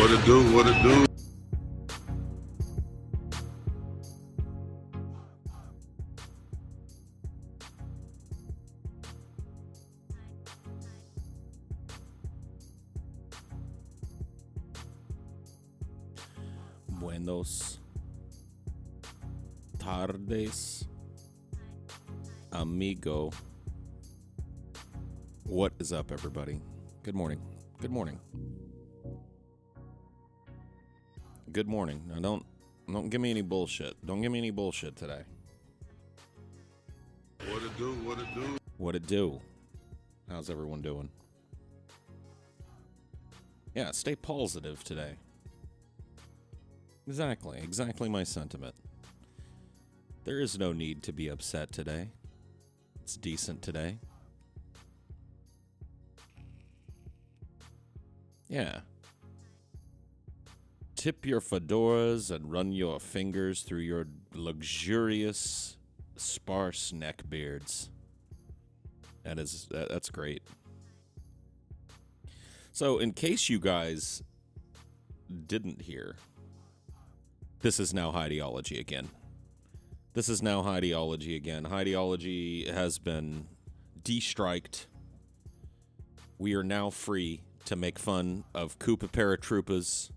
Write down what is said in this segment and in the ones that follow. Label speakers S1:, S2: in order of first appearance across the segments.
S1: What it do? What it do?
S2: Buenos tardes, amigo. What is up, everybody? Good morning. Good morning. Good morning. Now don't give me any bullshit. Don't give me any bullshit today.
S1: What it do? What it do?
S2: What it do? How's everyone doing? Yeah, stay positive today. Exactly my sentiment. There is no need to be upset today. It's decent today. Yeah. Tip your fedoras and run your fingers through your luxurious, sparse neck beards. That's great. So, in case you guys didn't hear, this is now Heideology again. Heideology has been de-striked. We are now free to make fun of Koopa Paratroopas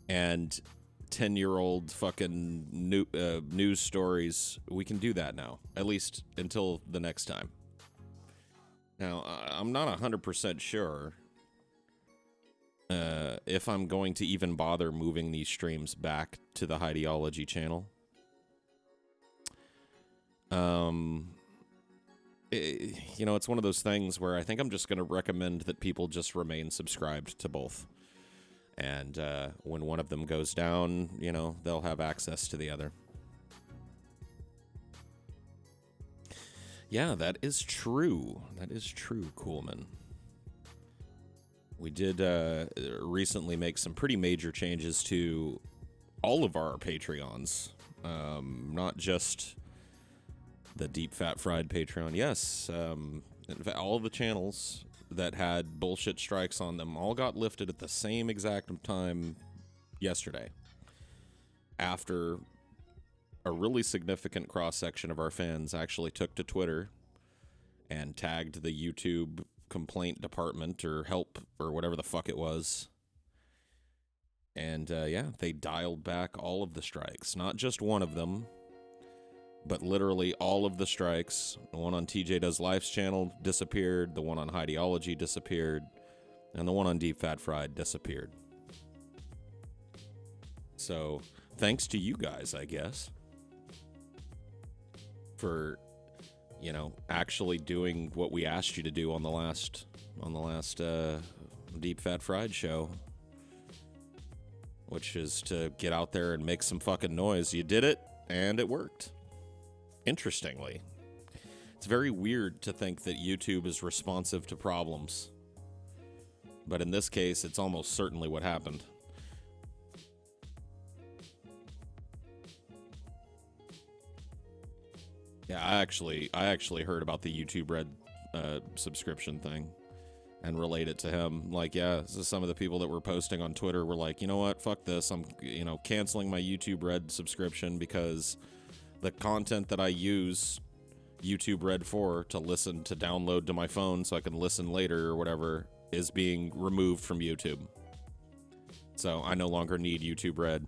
S2: and 10-year-old fucking news stories. We can do that now, at least until the next time. Now, I'm not 100% sure if I'm going to even bother moving these streams back to the Heideology channel. It's one of those things where I think I'm just going to recommend that people just remain subscribed to both. And when one of them goes down, they'll have access to the other. Yeah, that is true. Coolman. We did recently make some pretty major changes to all of our Patreons, not just the Deep Fat Fried Patreon. Yes, in fact, all of the channels that had bullshit strikes on them all got lifted at the same exact time yesterday, after a really significant cross-section of our fans actually took to Twitter and tagged the YouTube complaint department or help or whatever the fuck it was. And they dialed back all of the strikes. Not just one of them, but literally all of the strikes. The one on TJ Does Life's channel disappeared, the one on Heideology disappeared, and the one on Deep Fat Fried disappeared. So, thanks to you guys, I guess, for actually doing what we asked you to do on the last Deep Fat Fried show, which is to get out there and make some fucking noise. You did it, and it worked. Interestingly, it's very weird to think that YouTube is responsive to problems, but in this case, it's almost certainly what happened. Yeah, I actually heard about the YouTube Red subscription thing and relate it to him. Like, yeah, this is some of the people that were posting on Twitter were like, you know what, fuck this. I'm, canceling my YouTube Red subscription because the content that I use YouTube Red for to listen to download to my phone so I can listen later or whatever is being removed from YouTube. So I no longer need YouTube Red.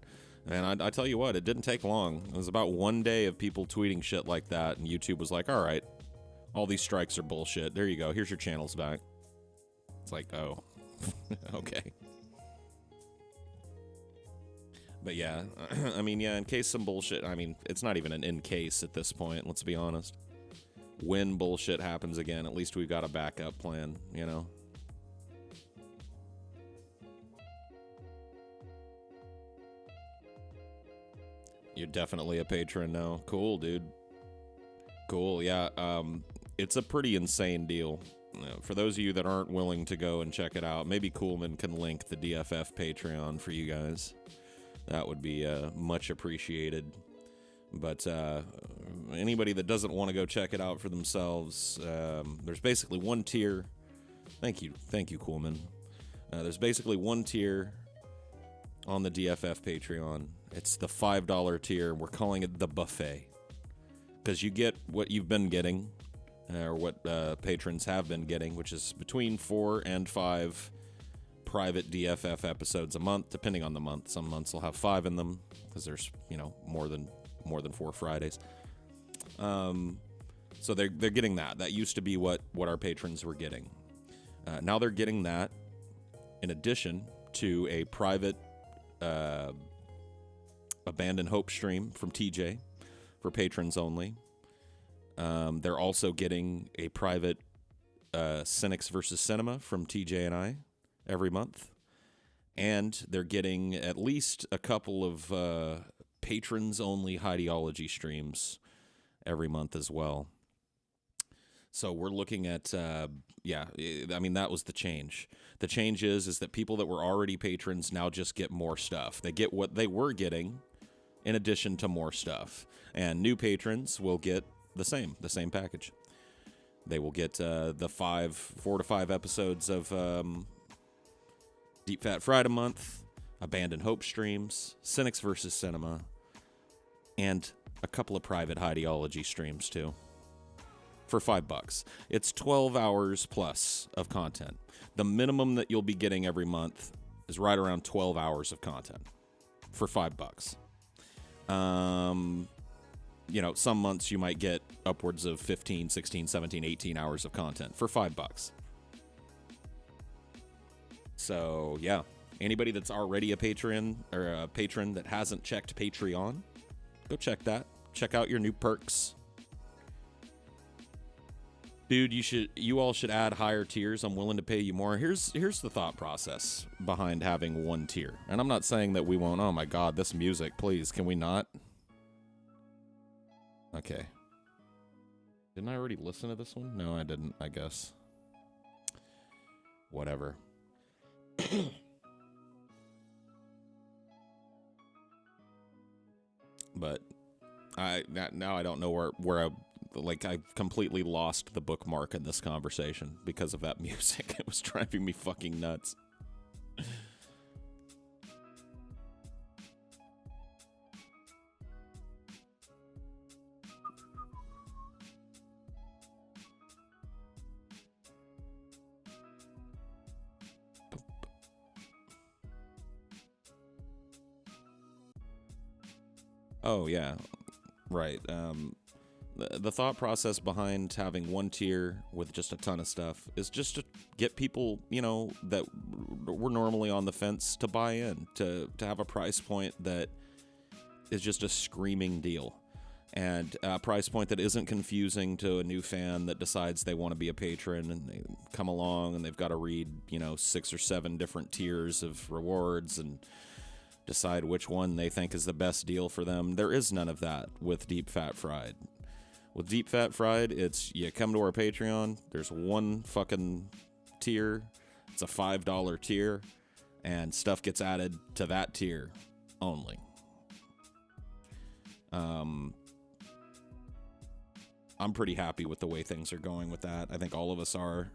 S2: And I tell you what, it didn't take long. It was about one day of people tweeting shit like that, and YouTube was like, all right, all these strikes are bullshit. There you go. Here's your channels back. It's like, oh, okay. But yeah, in case some bullshit, it's not even an in case at this point, let's be honest. When bullshit happens again, at least we've got a backup plan, You're definitely a patron now. Cool, dude. Cool, yeah. It's a pretty insane deal. For those of you that aren't willing to go and check it out, maybe Coolman can link the DFF Patreon for you guys. That would be much appreciated. But anybody that doesn't want to go check it out for themselves, there's basically one tier. Thank you, Coolman. There's basically one tier on the DFF Patreon. It's the $5 tier. We're calling it the buffet because you get what you've been getting, or what patrons have been getting, which is between 4 and 5 private DFF episodes a month, depending on the month. Some months will have 5 in them because there's more than 4 Fridays. So they're getting that. That used to be what our patrons were getting. Now they're getting that in addition to a private Abandoned Hope stream from TJ for patrons only. They're also getting a private Cynics versus Cinema from TJ and I every month. And they're getting at least a couple of patrons-only Ideology streams every month as well. So we're looking at, that was the change. The change is that people that were already patrons now just get more stuff. They get what they were getting in addition to more stuff. And new patrons will get the same package. They will get the 4 to 5 episodes of Deep Fat Fried a month, Abandoned Hope streams, Cynics versus Cinema, and a couple of private Ideology streams too. For $5. It's 12 hours plus of content. The minimum that you'll be getting every month is right around 12 hours of content for $5. Some months you might get upwards of 15, 16, 17, 18 hours of content for $5. So, yeah, anybody that's already a patron or a patron that hasn't checked Patreon, go check that. Check out your new perks. Dude, you all should add higher tiers. I'm willing to pay you more. Here's the thought process behind having one tier. And I'm not saying that we won't. Oh my God, this music, please. Can we not? Okay. Didn't I already listen to this one? No, I didn't, I guess. Whatever. But now I don't know where I've completely lost the bookmark in this conversation because of that music. It was driving me fucking nuts. Oh, yeah. Right. The thought process behind having one tier with just a ton of stuff is just to get people, that were normally on the fence to buy in, to have a price point that is just a screaming deal. And a price point that isn't confusing to a new fan that decides they want to be a patron and they come along and they've got to read, 6 or 7 different tiers of rewards and decide which one they think is the best deal for them. There is none of that with Deep Fat Fried. With Deep Fat Fried, it's you come to our Patreon, there's one fucking tier, it's a $5 tier, and stuff gets added to that tier only. I'm pretty happy with the way things are going with that. I think all of us are.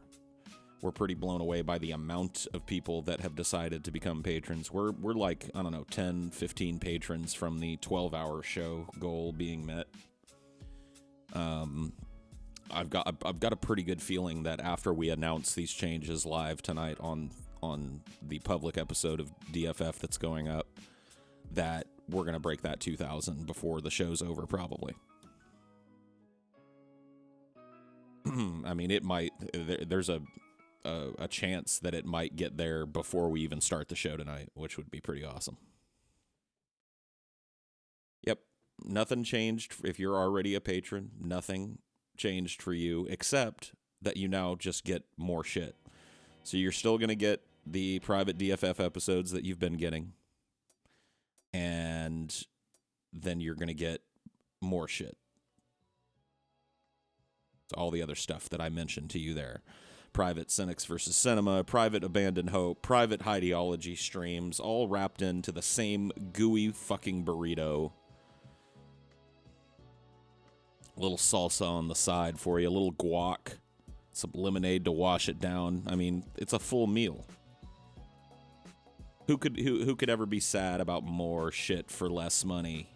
S2: We're pretty blown away by the amount of people that have decided to become patrons. We're like, 10, 15 patrons from the 12-hour show goal being met. I've got a pretty good feeling that after we announce these changes live tonight on the public episode of DFF that's going up, that we're going to break that 2,000 before the show's over, probably. I mean, it might. There's a chance that it might get there before we even start the show tonight, which would be pretty awesome. Yep. Nothing changed if you're already a patron. Nothing changed for you, except that you now just get more shit. So you're still going to get the private DFF episodes that you've been getting. And then you're going to get more shit. All the other stuff that I mentioned to you there. Private Cynics versus Cinema, private Abandoned Hope, private Ideology streams, all wrapped into the same gooey fucking burrito. A little salsa on the side for you, a little guac, some lemonade to wash it down. I mean, it's a full meal. Who could ever be sad about more shit for less money?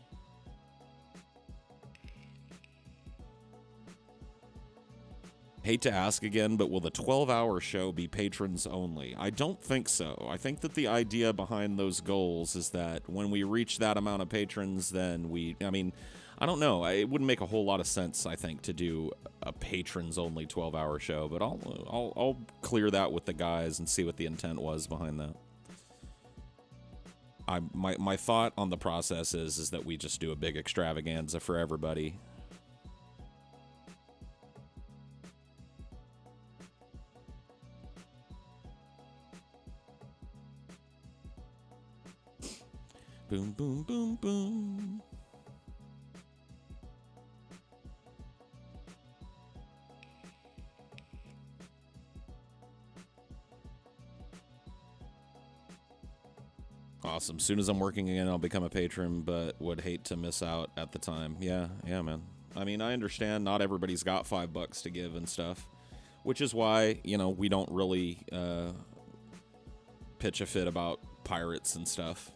S2: Hate to ask again, but will the 12-hour show be patrons only? I don't think so. I think that the idea behind those goals is that when we reach that amount of patrons, then I mean, I don't know. It wouldn't make a whole lot of sense, I think, to do a patrons-only 12-hour show, but I'll clear that with the guys and see what the intent was behind that. My thought on the process is that we just do a big extravaganza for everybody. Boom, boom, boom, boom. Awesome. Soon as I'm working again, I'll become a patron, but would hate to miss out at the time. Yeah, man. I mean, I understand not everybody's got $5 to give and stuff, which is why, we don't really pitch a fit about pirates and stuff,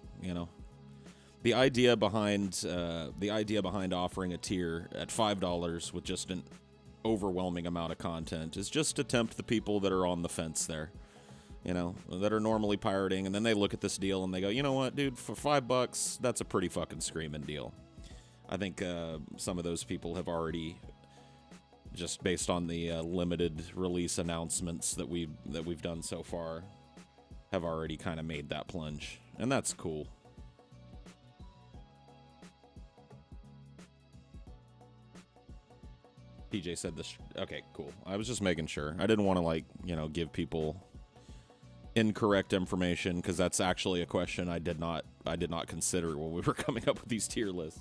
S2: The idea behind offering a tier at $5 with just an overwhelming amount of content is just to tempt the people that are on the fence there, that are normally pirating, and then they look at this deal and they go, you know what, dude, for $5, that's a pretty fucking screaming deal. I think some of those people have already, just based on the limited release announcements that we've done so far, have already kind of made that plunge, and that's cool. PJ said this. Okay, cool. I was just making sure. I didn't want to give people incorrect information, because that's actually a question I did not consider when we were coming up with these tier lists.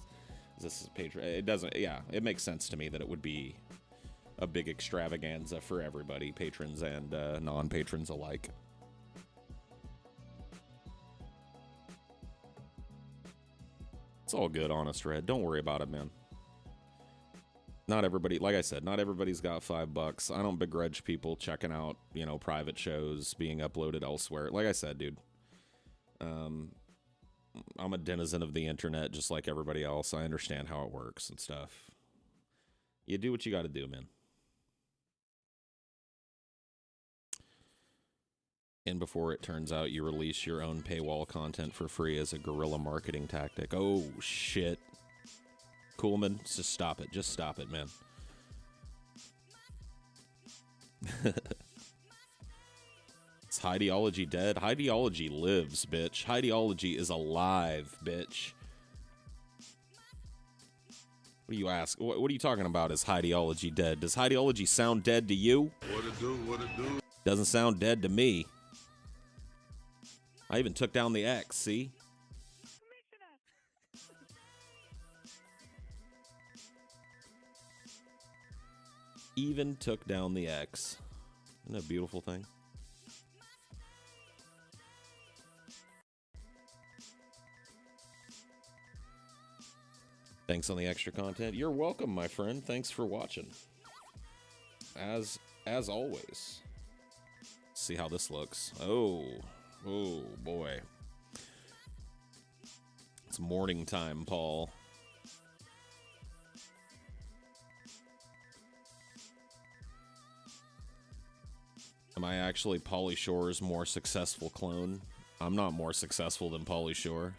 S2: This is Patreon. It doesn't. Yeah, it makes sense to me that it would be a big extravaganza for everybody, patrons and non-patrons alike. It's all good, Honest Red. Don't worry about it, man. Not everybody, like I said, not everybody's got $5. I don't begrudge people checking out, private shows being uploaded elsewhere. Like I said, dude, I'm a denizen of the internet just like everybody else. I understand how it works and stuff. You do what you got to do, man. And before it turns out you release your own paywall content for free as a guerrilla marketing tactic. Oh, shit. Coolman, just stop it. Just stop it, man. Is Hideology dead? Hideology lives, bitch. Hideology is alive, bitch. What do you ask? What are you talking about? Is Hideology dead? Does Hideology sound dead to you?
S1: What it do? What it do?
S2: Doesn't sound dead to me. I even took down the X, see? Even took down the X. Isn't that a beautiful thing? Thanks on the extra content. You're welcome, my friend. Thanks for watching. As always. See how this looks. Oh boy. It's morning time, Paul. Am I actually Pauly Shore's more successful clone? I'm not more successful than Pauly Shore.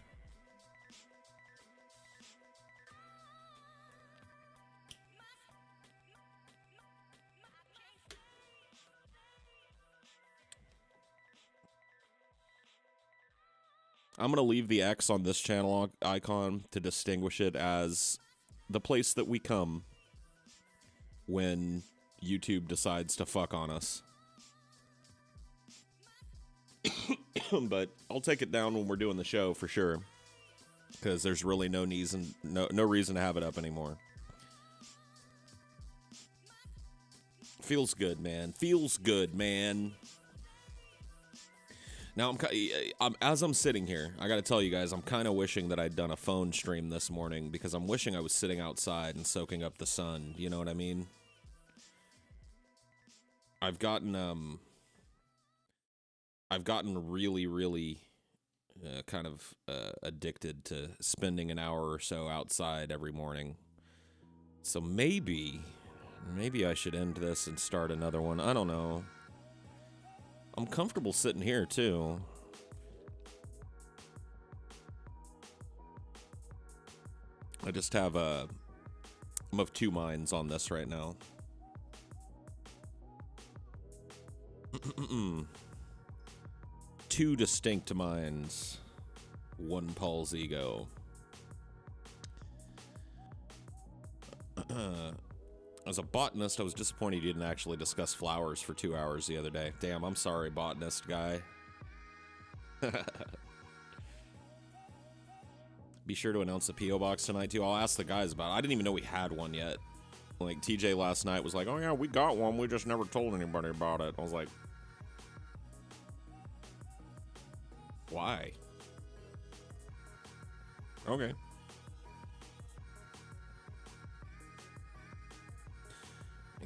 S2: I'm going to leave the X on this channel icon to distinguish it as the place that we come when YouTube decides to fuck on us. But I'll take it down when we're doing the show for sure, because there's really no reason to have it up anymore. Feels good, man. Feels good, man. Now, as I'm sitting here, I got to tell you guys, I'm kind of wishing that I'd done a phone stream this morning, because I'm wishing I was sitting outside and soaking up the sun. You know what I mean? I've gotten really, really kind of addicted to spending an hour or so outside every morning. So maybe I should end this and start another one. I don't know. I'm comfortable sitting here too. I just have I'm of two minds on this right now. Two distinct minds. One Paul's ego. As a botanist, I was disappointed you didn't actually discuss flowers for 2 hours the other day. Damn, I'm sorry, botanist guy. Be sure to announce the P.O. box tonight, too. I'll ask the guys about it. I didn't even know we had one yet. Like, TJ last night was like, oh, yeah, we got one. We just never told anybody about it. I was like, why? Okay.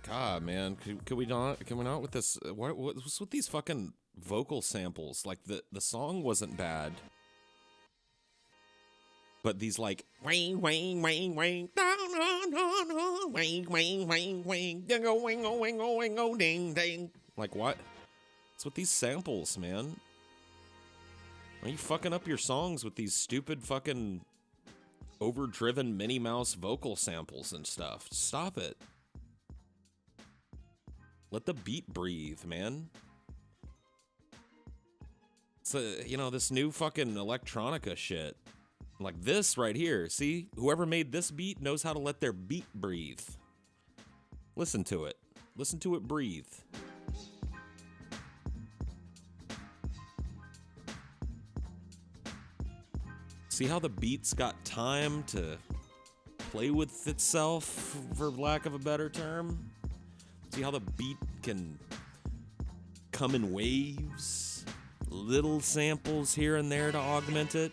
S2: God, man, can we not with this? What's with these fucking vocal samples? Like the song wasn't bad, but these like wang wang wang wang wang wang wang wang ding ding. Like what? What's with these samples, man? Are you fucking up your songs with these stupid fucking overdriven Minnie Mouse vocal samples and stuff? Stop it. Let the beat breathe, man. It's this new fucking electronica shit. Like this right here. See? Whoever made this beat knows how to let their beat breathe. Listen to it. Listen to it breathe. See how the beat's got time to play with itself, for lack of a better term? See how the beat can come in waves, little samples here and there to augment it.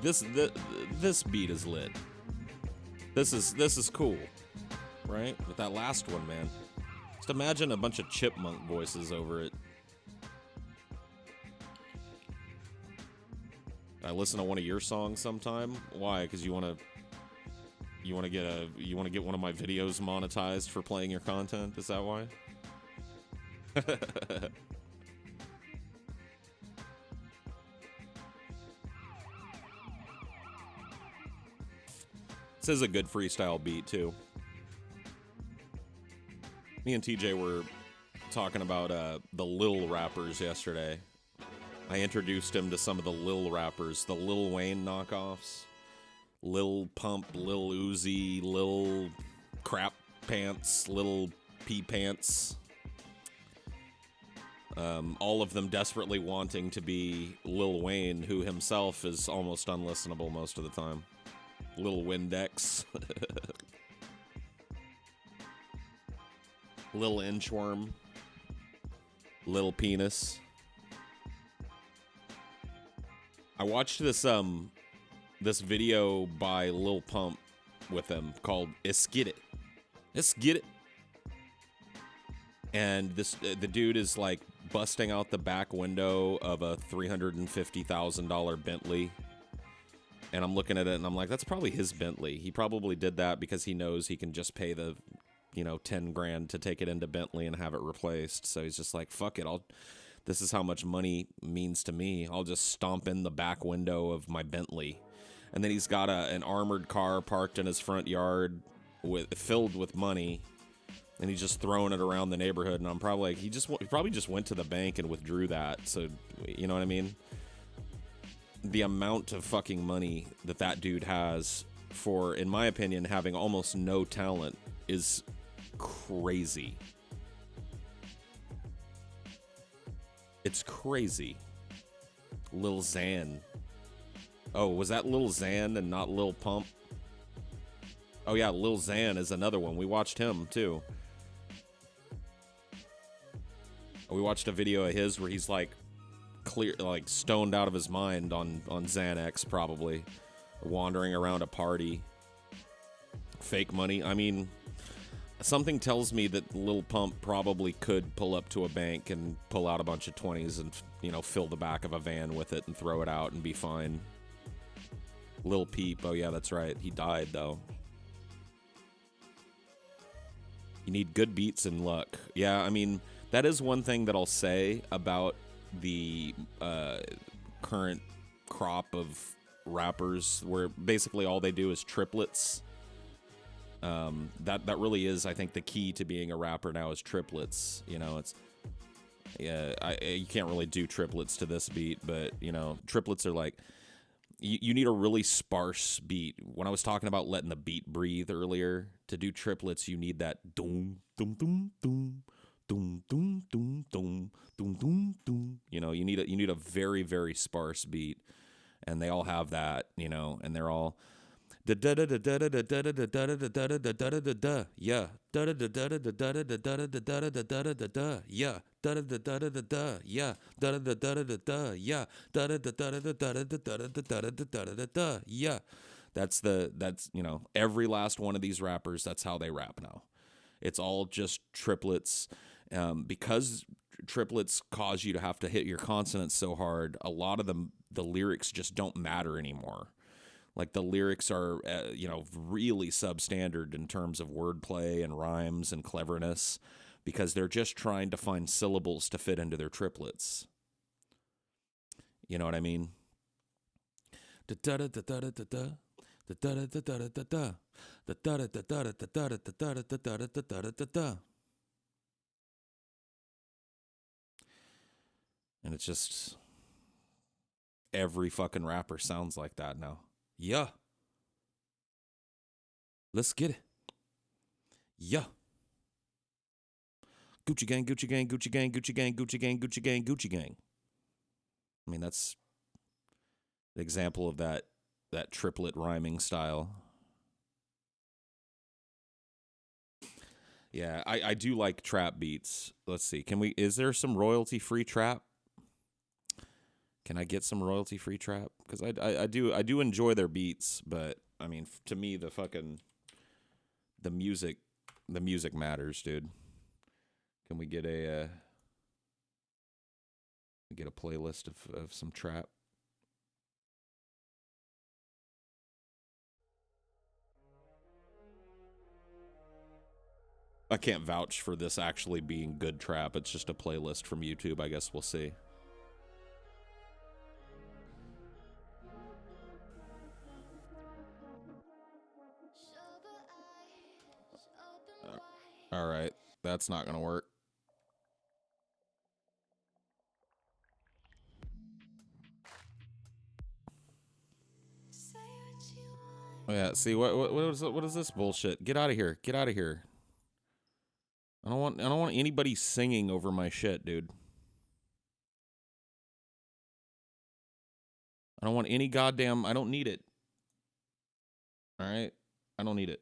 S2: See, this beat is lit. This is cool. Right? With that last one, man. Just imagine a bunch of chipmunk voices over it. I listen to one of your songs sometime. Why? Because you want to get one of my videos monetized for playing your content? Is that why? This is a good freestyle beat too. Me and TJ were talking about the Lil rappers yesterday. I introduced him to some of the Lil rappers, the Lil Wayne knockoffs. Lil Pump, Lil Uzi, Lil Crap Pants, Lil P Pants. All of them desperately wanting to be Lil Wayne, who himself is almost unlistenable most of the time. Lil Windex. Lil Inchworm, Lil Penis. I watched this video by Lil Pump with him called "It's Get It." Let's get it. And the dude is like busting out the back window of a $350,000 Bentley. And I'm looking at it and I'm like, that's probably his Bentley. He probably did that because he knows he can just pay the 10 grand to take it into Bentley and have it replaced. So he's just like, fuck it. This is how much money means to me. I'll just stomp in the back window of my Bentley. And then he's got an armored car parked in his front yard filled with money. And he's just throwing it around the neighborhood. And I'm probably like, he probably just went to the bank and withdrew that. So, you know what I mean? The amount of fucking money that dude has for, in my opinion, having almost no talent is crazy. It's crazy. Lil Xan. Oh, was that Lil Xan and not Lil Pump? Oh yeah, Lil Xan is another one. We watched him too. We watched a video of his where he's like clear, like stoned out of his mind on Xanax, probably wandering around a party. Fake money. I mean, something tells me that Lil Pump probably could pull up to a bank and pull out a bunch of 20s and, you know, fill the back of a van with it and throw it out and be fine. Lil Peep. Oh yeah, that's right. He died though. You need good beats and luck. Yeah, I mean, that is one thing that I'll say about the current crop of rappers, where basically all they do is triplets. That really is, I think, the key to being a rapper now is triplets. You know, it's you can't really do triplets to this beat, but you know, triplets are like you need a really sparse beat. When I was talking about letting the beat breathe earlier, to do triplets, you need that doom doom doom doom doom doom doom doom doom doom doom. You know, you need a very, very sparse beat, and they all have that. You know, and they're all da da da da da da da da da da da da da da da da yeah da da da da da da da da da da da da da da da yeah da da da da da da yeah da da da da da da yeah da da da da da da da da da da da yeah. That's you know, every last one of these rappers, that's how they rap now. It's all just triplets. Because triplets cause you to have to hit your consonants so hard, a lot of the lyrics just don't matter anymore. Like the lyrics are, you know, really substandard in terms of wordplay and rhymes and cleverness, because they're just trying to find syllables to fit into their triplets. You know what I mean? And it's just every fucking rapper sounds like that now. Yeah. Let's get it. Yeah. Gucci gang, Gucci gang, Gucci gang, Gucci gang, Gucci gang, Gucci gang, Gucci gang. I mean, that's an example of that triplet rhyming style. Yeah, I do like trap beats. Let's see. Is there some royalty-free trap? Can I get some royalty-free trap? Because I do enjoy their beats, but I mean, to me, the music matters, dude. Can we get a playlist of some trap? I can't vouch for this actually being good trap. It's just a playlist from YouTube. I guess we'll see. All right, that's not gonna work. Oh, yeah, see what is this bullshit? Get out of here! Get out of here! I don't want anybody singing over my shit, dude. I don't want any goddamn. I don't need it. All right, I don't need it.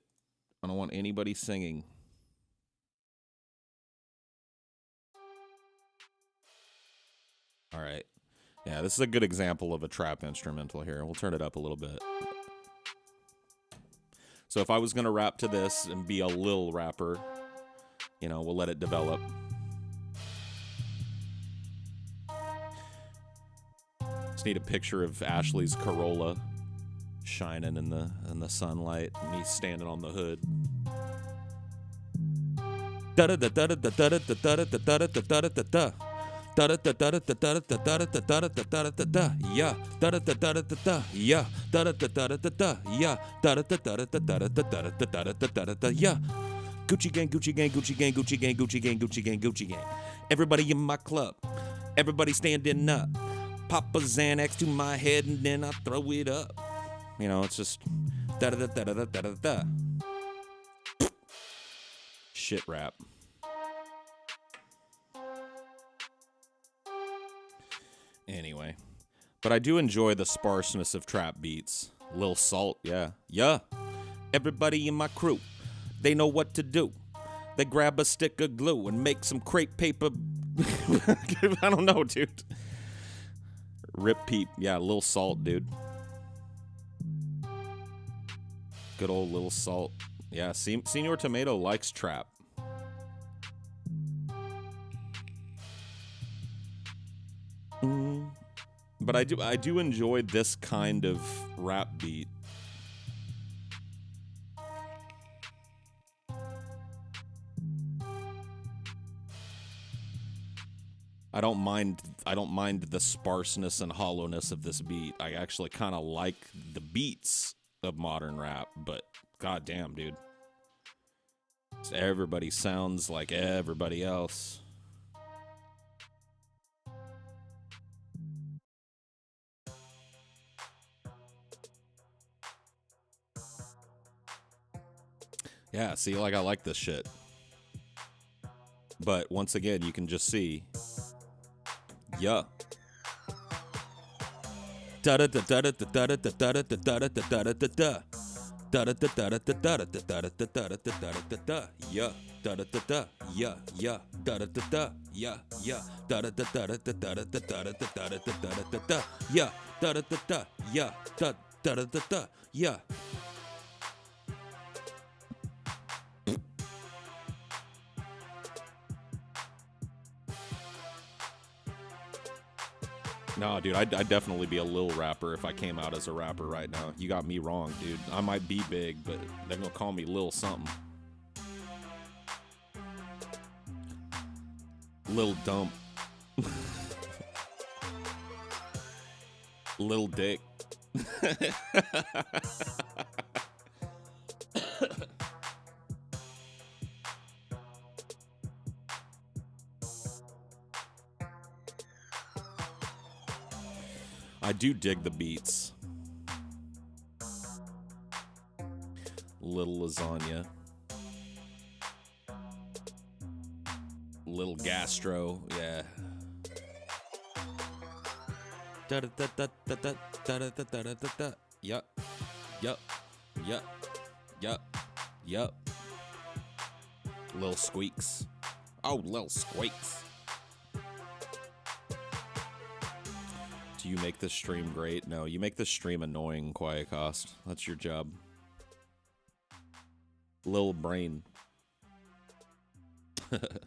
S2: I don't want anybody singing. All right. Yeah, this is a good example of a trap instrumental here. We'll turn it up a little bit. So if I was going to rap to this and be a lil rapper, you know, we'll let it develop. Just need a picture of Ashley's Corolla shining in the sunlight, and he's standing on the hood. Da da da da da da da da da da da da da da. Da da da da da da da da da da da da yeah da da da da da da yeah da da da da da da yeah da da da da da da da da da yeah. Gucci gang, Gucci gang, Gucci gang, Gucci gang, Gucci gang, Gucci gang, Gucci gang. Everybody in my club, everybody standing up. Pop a Xanax to my head and then I throw it up. You know, it's just da da da da da da da da. Shit rap. Anyway, but I do enjoy the sparseness of trap beats. Lil Salt, yeah. Yeah. Everybody in my crew, they know what to do. They grab a stick of glue and make some crepe paper. I don't know, dude. Rip Peep. Yeah, Lil Salt, dude. Good old Lil Salt. Yeah, Senor Tomato likes trap. But I do enjoy this kind of rap beat. I don't mind the sparseness and hollowness of this beat. I actually kind of like the beats of modern rap, but goddamn, dude. Everybody sounds like everybody else. Yeah, see, like I like this shit. But once again, you can just see. Yeah. Da da da da da da da da da da da da da da da da. Da da da da da da da da da da da da da da. Yeah. Da da da da. Yeah, yeah. Da da da da. Yeah, yeah. Da da da da da da da da da da da da da da da. Yeah. Da da da da. Yeah. Da da da da da. Yeah. No, dude, I'd definitely be a lil rapper if I came out as a rapper right now. You got me wrong, dude. I might be big, but they're gonna call me Lil something. Lil Dump. Lil Dick. I do dig the beats. Little Lasagna. Little Gastro, yeah. Da da da da da da da da da da da da. Yup. Yup. Yup. Yup. Yup. Lil Squeaks. Oh, Lil Squeaks. Do you make this stream great? No, you make this stream annoying, Quiet Cost. That's your job. Lil Brain. That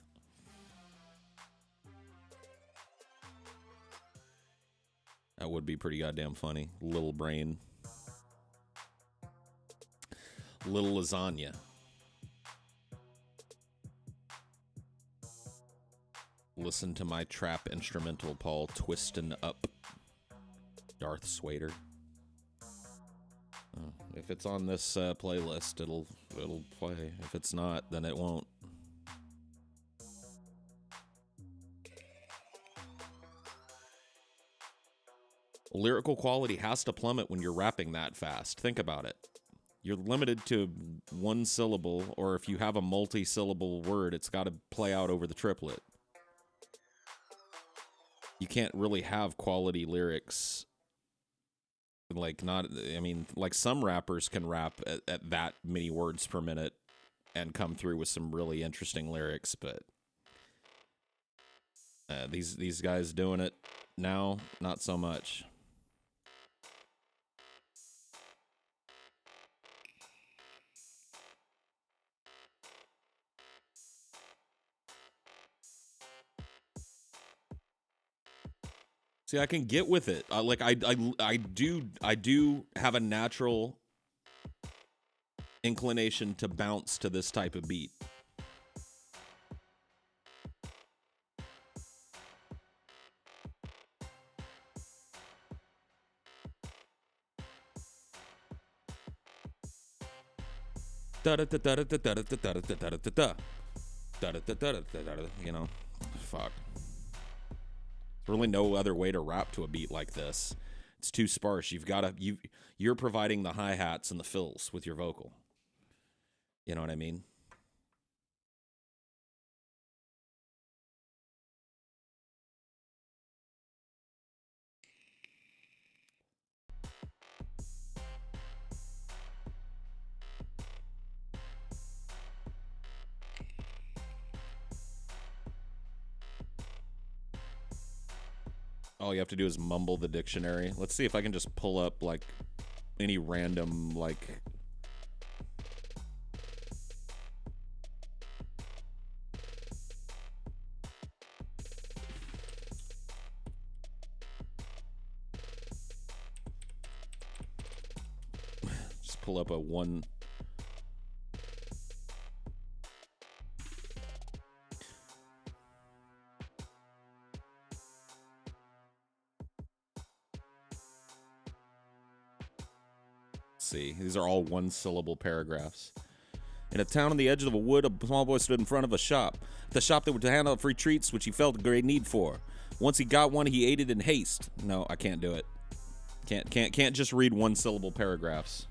S2: would be pretty goddamn funny. Lil Brain. Little Lasagna. Listen to my trap instrumental, Paul. Twistin' up. Darth Swader. If it's on this playlist, it'll play. If it's not, then it won't. Lyrical quality has to plummet when you're rapping that fast. Think about it. You're limited to one syllable, or if you have a multi-syllable word, it's got to play out over the triplet. You can't really have quality lyrics. Like, not, I mean, like some rappers can rap at that many words per minute and come through with some really interesting lyrics, but these guys doing it now, not so much. See, I can get with it. Like I do have a natural inclination to bounce to this type of beat. You know, fuck. Really no other way to rap to a beat like this. It's too sparse. You're providing the hi-hats and the fills with your vocal. You know what I mean? All you have to do is mumble the dictionary. Let's see if I can just pull up, like, any random, like... Just pull up a one... See, these are all one-syllable paragraphs. In a town on the edge of a wood, a small boy stood in front of a shop. The shop that would hand out free treats, which he felt a great need for. Once he got one, he ate it in haste. No, I can't do it. Can't just read one-syllable paragraphs.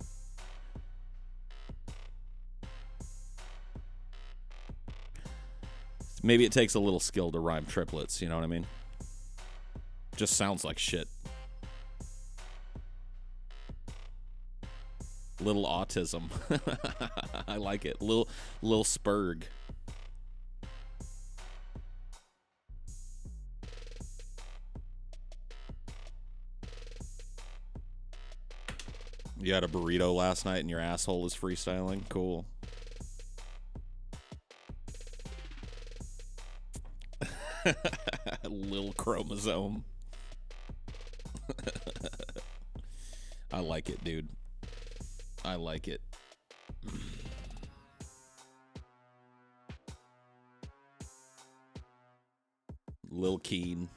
S2: Maybe it takes a little skill to rhyme triplets, you know what I mean? Just sounds like shit. Little autism. I like it. Lil Spurg. You had a burrito last night and your asshole is freestyling? Cool. Lil chromosome. I like it, dude. I like it. Lil Keen.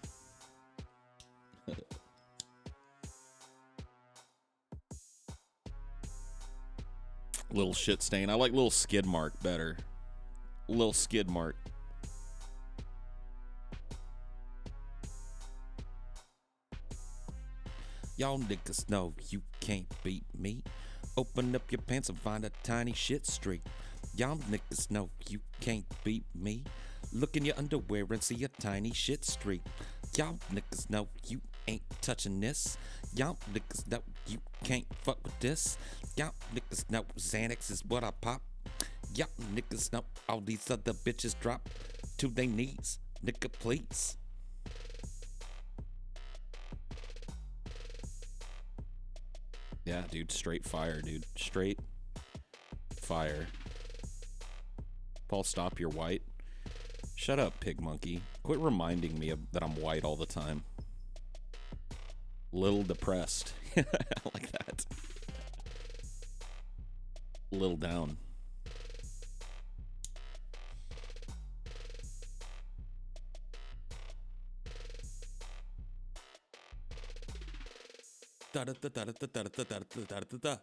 S2: Little shit stain. I like Lil Skid Mark better. Lil Skid Mark. Y'all niggas know you can't beat me. Open up your pants and find a tiny shit streak. Y'all niggas know you can't beat me. Look in your underwear and see a tiny shit streak. Y'all niggas know you ain't touching this. Y'all niggas know you can't fuck with this. Y'all niggas know Xanax is what I pop. Y'all niggas know all these other bitches drop to their knees. Nigga, please. Yeah, dude, straight fire, dude. Straight fire. Paul, stop, you're white. Shut up, pig monkey. Quit reminding me that I'm white all the time. Little depressed. I like that. Little down. Da da da da da da da da da da da da.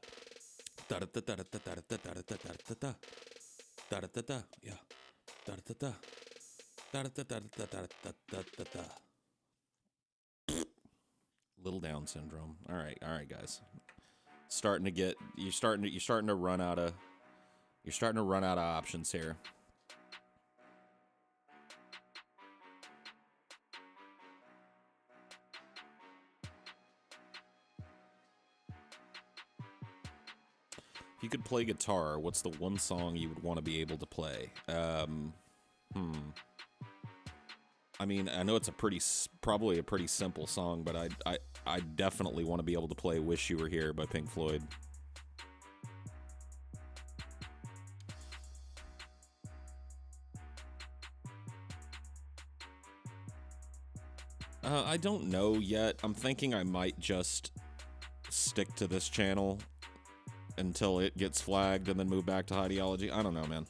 S2: Da da da da da da da da da da da. Da da da da, yeah. Da da da. Da da da da da da da da da. Little Down syndrome. All right, guys. You're starting to run out of options here. If you could play guitar, what's the one song you would want to be able to play? I mean, I know it's probably a pretty simple song, but I definitely want to be able to play "Wish You Were Here" by Pink Floyd. I don't know yet. I'm thinking I might just stick to this channel until it gets flagged and then move back to Ideology. I don't know, man.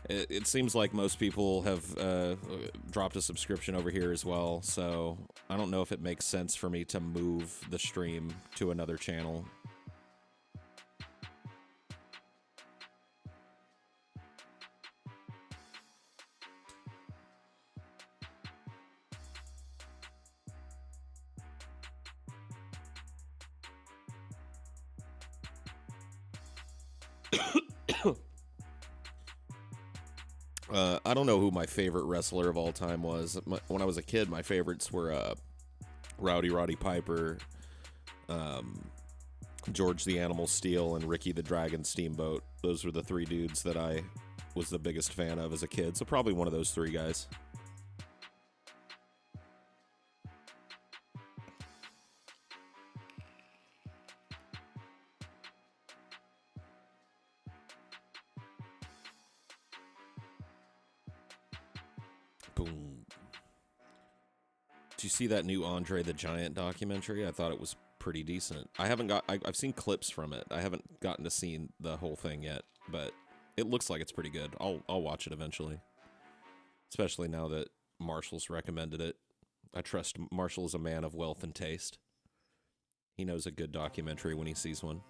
S2: It seems like most people have dropped a subscription over here as well, so I don't know if it makes sense for me to move the stream to another channel. I don't know who my favorite wrestler of all time was. When I was a kid, my favorites were Rowdy Roddy Piper, George the Animal Steel, and Ricky the Dragon Steamboat. Those were the three dudes that I was the biggest fan of as a kid, so probably one of those three guys. Did you see that new Andre the Giant documentary? I thought it was pretty decent. I've seen clips from it. I haven't gotten to see the whole thing yet, but it looks like it's pretty good. I'll watch it eventually. Especially now that Marshall's recommended it. I trust Marshall is a man of wealth and taste. He knows a good documentary when he sees one.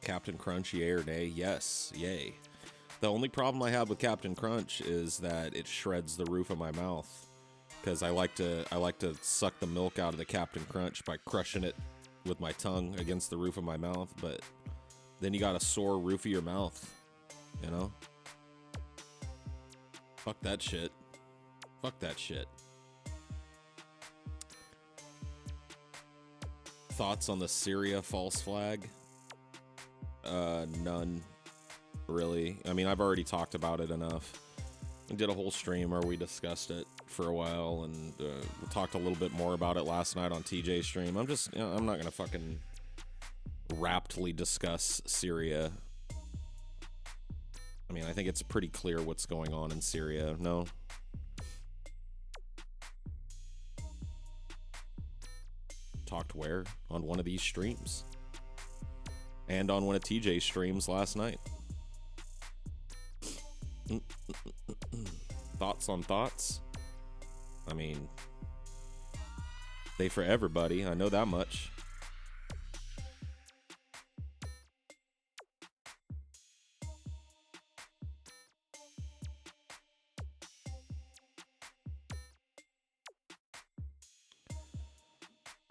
S2: Captain Crunch, yay or nay? Yes, yay. The only problem I have with Captain Crunch is that it shreds the roof of my mouth, because I like to suck the milk out of the Captain Crunch by crushing it with my tongue against the roof of my mouth, but then you got a sore roof of your mouth, you know? Fuck that shit. Fuck that shit. Thoughts on the Syria false flag? None, really. I mean, I've already talked about it enough. I did a whole stream where we discussed it for a while, and we talked a little bit more about it last night on TJ's stream. I'm just, I'm not gonna fucking raptly discuss Syria. I mean, I think it's pretty clear what's going on in Syria. No? Talked where? On one of these streams. And on one of TJ's streams last night. Thoughts on thoughts? I mean, they for everybody, I know that much.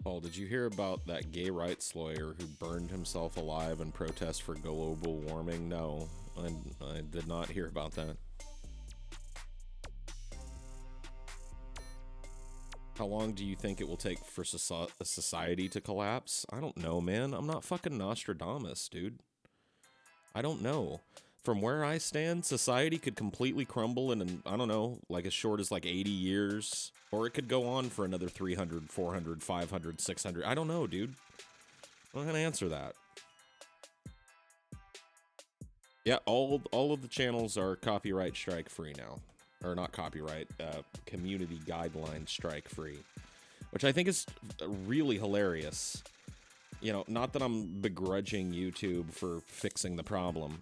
S2: Paul, did you hear about that gay rights lawyer who burned himself alive in protest for global warming? No, I did not hear about that. How long do you think it will take for society to collapse? I don't know, man. I'm not fucking Nostradamus, dude. I don't know. From where I stand, society could completely crumble in, I don't know, like as short as like 80 years. Or it could go on for another 300, 400, 500, 600. I don't know, dude. I'm not going to answer that. Yeah, all of the channels are copyright strike free now. Or not copyright, community guideline strike free. Which I think is really hilarious. You know, not that I'm begrudging YouTube for fixing the problem.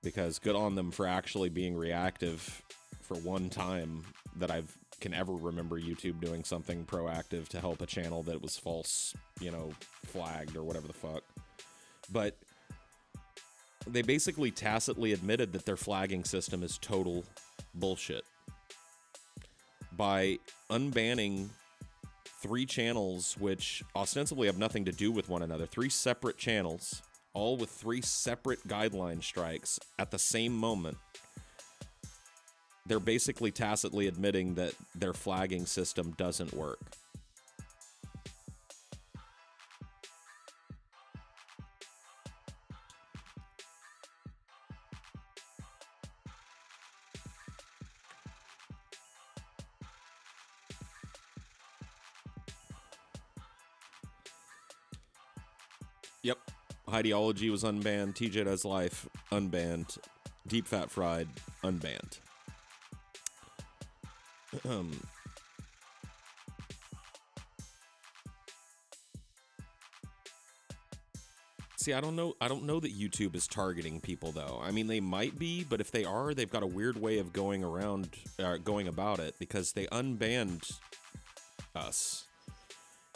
S2: Because good on them for actually being reactive for one time that I can ever remember YouTube doing something proactive to help a channel that was false, you know, flagged or whatever the fuck. But they basically tacitly admitted that their flagging system is total bullshit. By unbanning 3 channels which ostensibly have nothing to do with one another, 3 separate channels, all with 3 separate guideline strikes at the same moment, they're basically tacitly admitting that their flagging system doesn't work. Yep. Ideology was unbanned. TJ Does Life, unbanned. Deep Fat Fried, unbanned. See, I don't know that YouTube is targeting people, though. I mean, they might be, but if they are, they've got a weird way of going about it, because they unbanned us.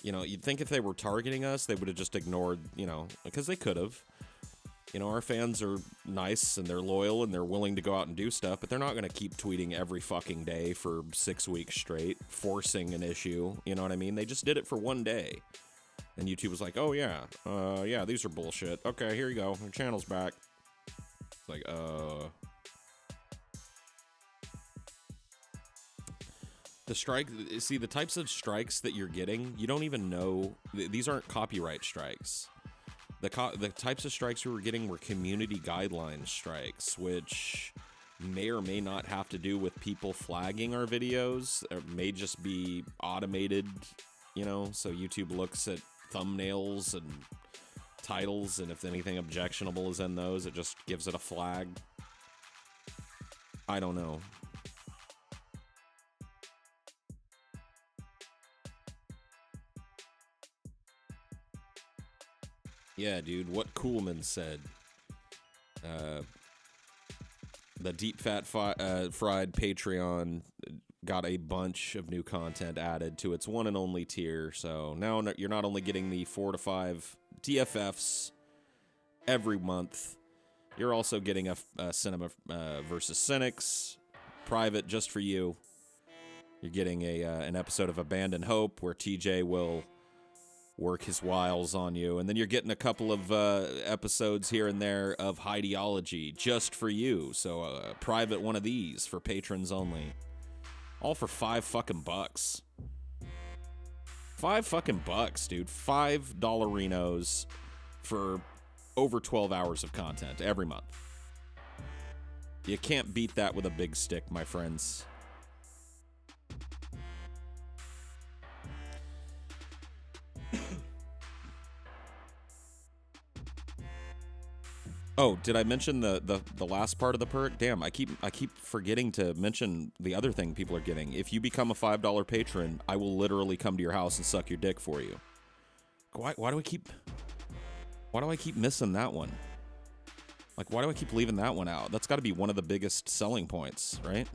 S2: You know, you'd think if they were targeting us, they would have just ignored, you know, because they could have. You know, our fans are nice and they're loyal and they're willing to go out and do stuff, but they're not going to keep tweeting every fucking day for 6 weeks straight, forcing an issue. You know what I mean? They just did it for one day. And YouTube was like, oh, yeah, yeah, these are bullshit. Okay, here you go. Your channel's back. It's like, The strike, see, the types of strikes that you're getting, you don't even know. These aren't copyright strikes. The types of strikes we were getting were community guideline strikes, which may or may not have to do with people flagging our videos. It may just be automated, you know, so YouTube looks at thumbnails and titles, and if anything objectionable is in those, it just gives it a flag. I don't know. Yeah, dude, what Coolman said. The Deep Fat Fried Patreon got a bunch of new content added to its one and only tier. So now you're not only getting the 4 to 5 DFFs every month, you're also getting a Cinema versus Cynics private just for you. You're getting an episode of Abandoned Hope where TJ will work his wiles on you, and then you're getting a couple of episodes here and there of Heideology just for you. So a private one of these for patrons only, all for $5 fucking bucks. $5 fucking bucks, dude. $5 for over 12 hours of content every month. You can't beat that with a big stick, my friends. Oh, did I mention the last part of the perk? Damn, I keep forgetting to mention the other thing people are getting. If you become a $5 patron, I will literally come to your house and suck your dick for you. Why do I keep missing that one? Like, why do I keep leaving that one out? That's got to be one of the biggest selling points, right?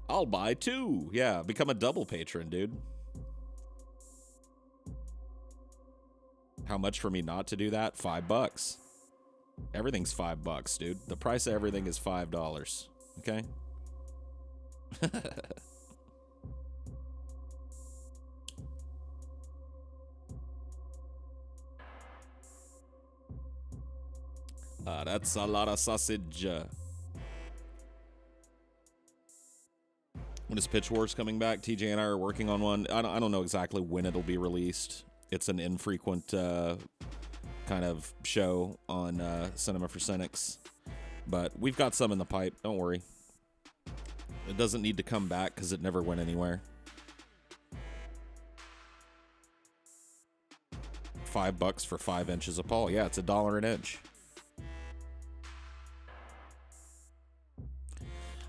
S2: I'll buy 2. Yeah, become a double patron, dude. How much for me not to do that? $5. Everything's $5, dude. The price of everything is $5. Okay? That's a lot of sausage. When is Pitch Wars coming back? TJ and I are working on one. I don't know exactly when it'll be released. It's an infrequent kind of show on Cinema for Cynics. But we've got some in the pipe. Don't worry. It doesn't need to come back because it never went anywhere. $5 for 5 inches of Paul. Yeah, it's $1 an inch.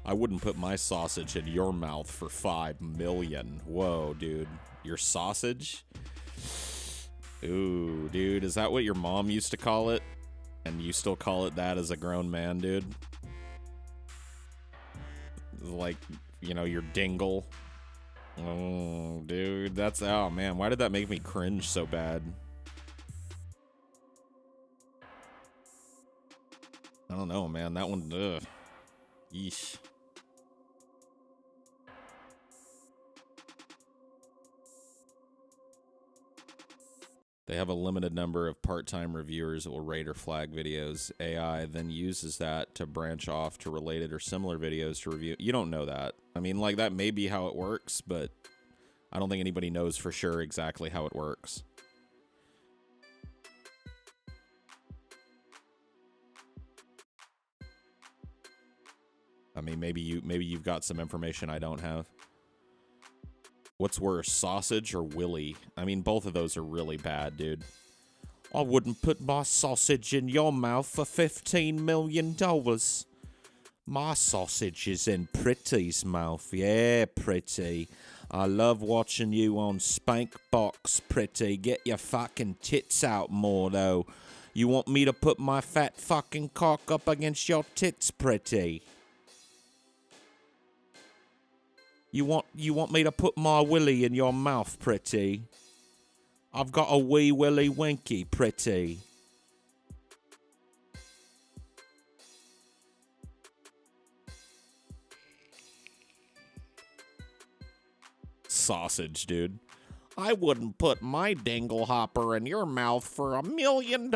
S2: I wouldn't put my sausage in your mouth for $5 million. Whoa, dude. Your sausage? Ooh, dude. Is that what your mom used to call it? And you still call it that as a grown man, dude? Like, you know, your dingle. Oh, dude. That's... Oh, man. Why did that make me cringe so bad? I don't know, man. That one... Ugh. Yeesh. They have a limited number of part-time reviewers that will rate or flag videos. AI then uses that to branch off to related or similar videos to review. You don't know that. I mean, like, that may be how it works, but I don't think anybody knows for sure exactly how it works. I mean, maybe you've got some information I don't have. What's worse, sausage or Willy? I mean, both of those are really bad, dude. I wouldn't put my sausage in your mouth for $15 million. My sausage is in Pretty's mouth. Yeah, Pretty. I love watching you on Spank Box, Pretty. Get your fucking tits out more, though. You want me to put my fat fucking cock up against your tits, Pretty? You want me to put my willy in your mouth, Pretty? I've got a wee willy winky, Pretty. Sausage, dude. I wouldn't put my dingle hopper in your mouth for $1 million.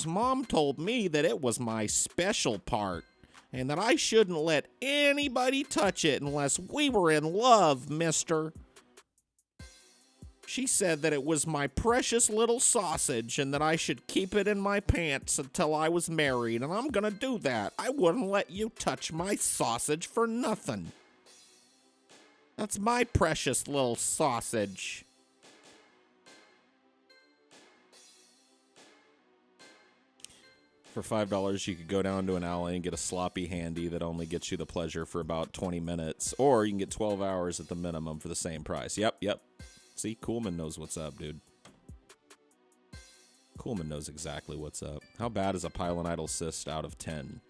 S2: Mom told me that it was my special part, and that I shouldn't let anybody touch it unless we were in love, mister. She said that it was my precious little sausage and that I should keep it in my pants until I was married, and I'm gonna do that. I wouldn't let you touch my sausage for nothing. That's my precious little sausage. For $5, you could go down to an alley and get a sloppy handy that only gets you the pleasure for about 20 minutes, or you can get 12 hours at the minimum for the same price. Yep. See, Coolman knows what's up, dude. Coolman knows exactly what's up. How bad is a pilonidal cyst out of 10?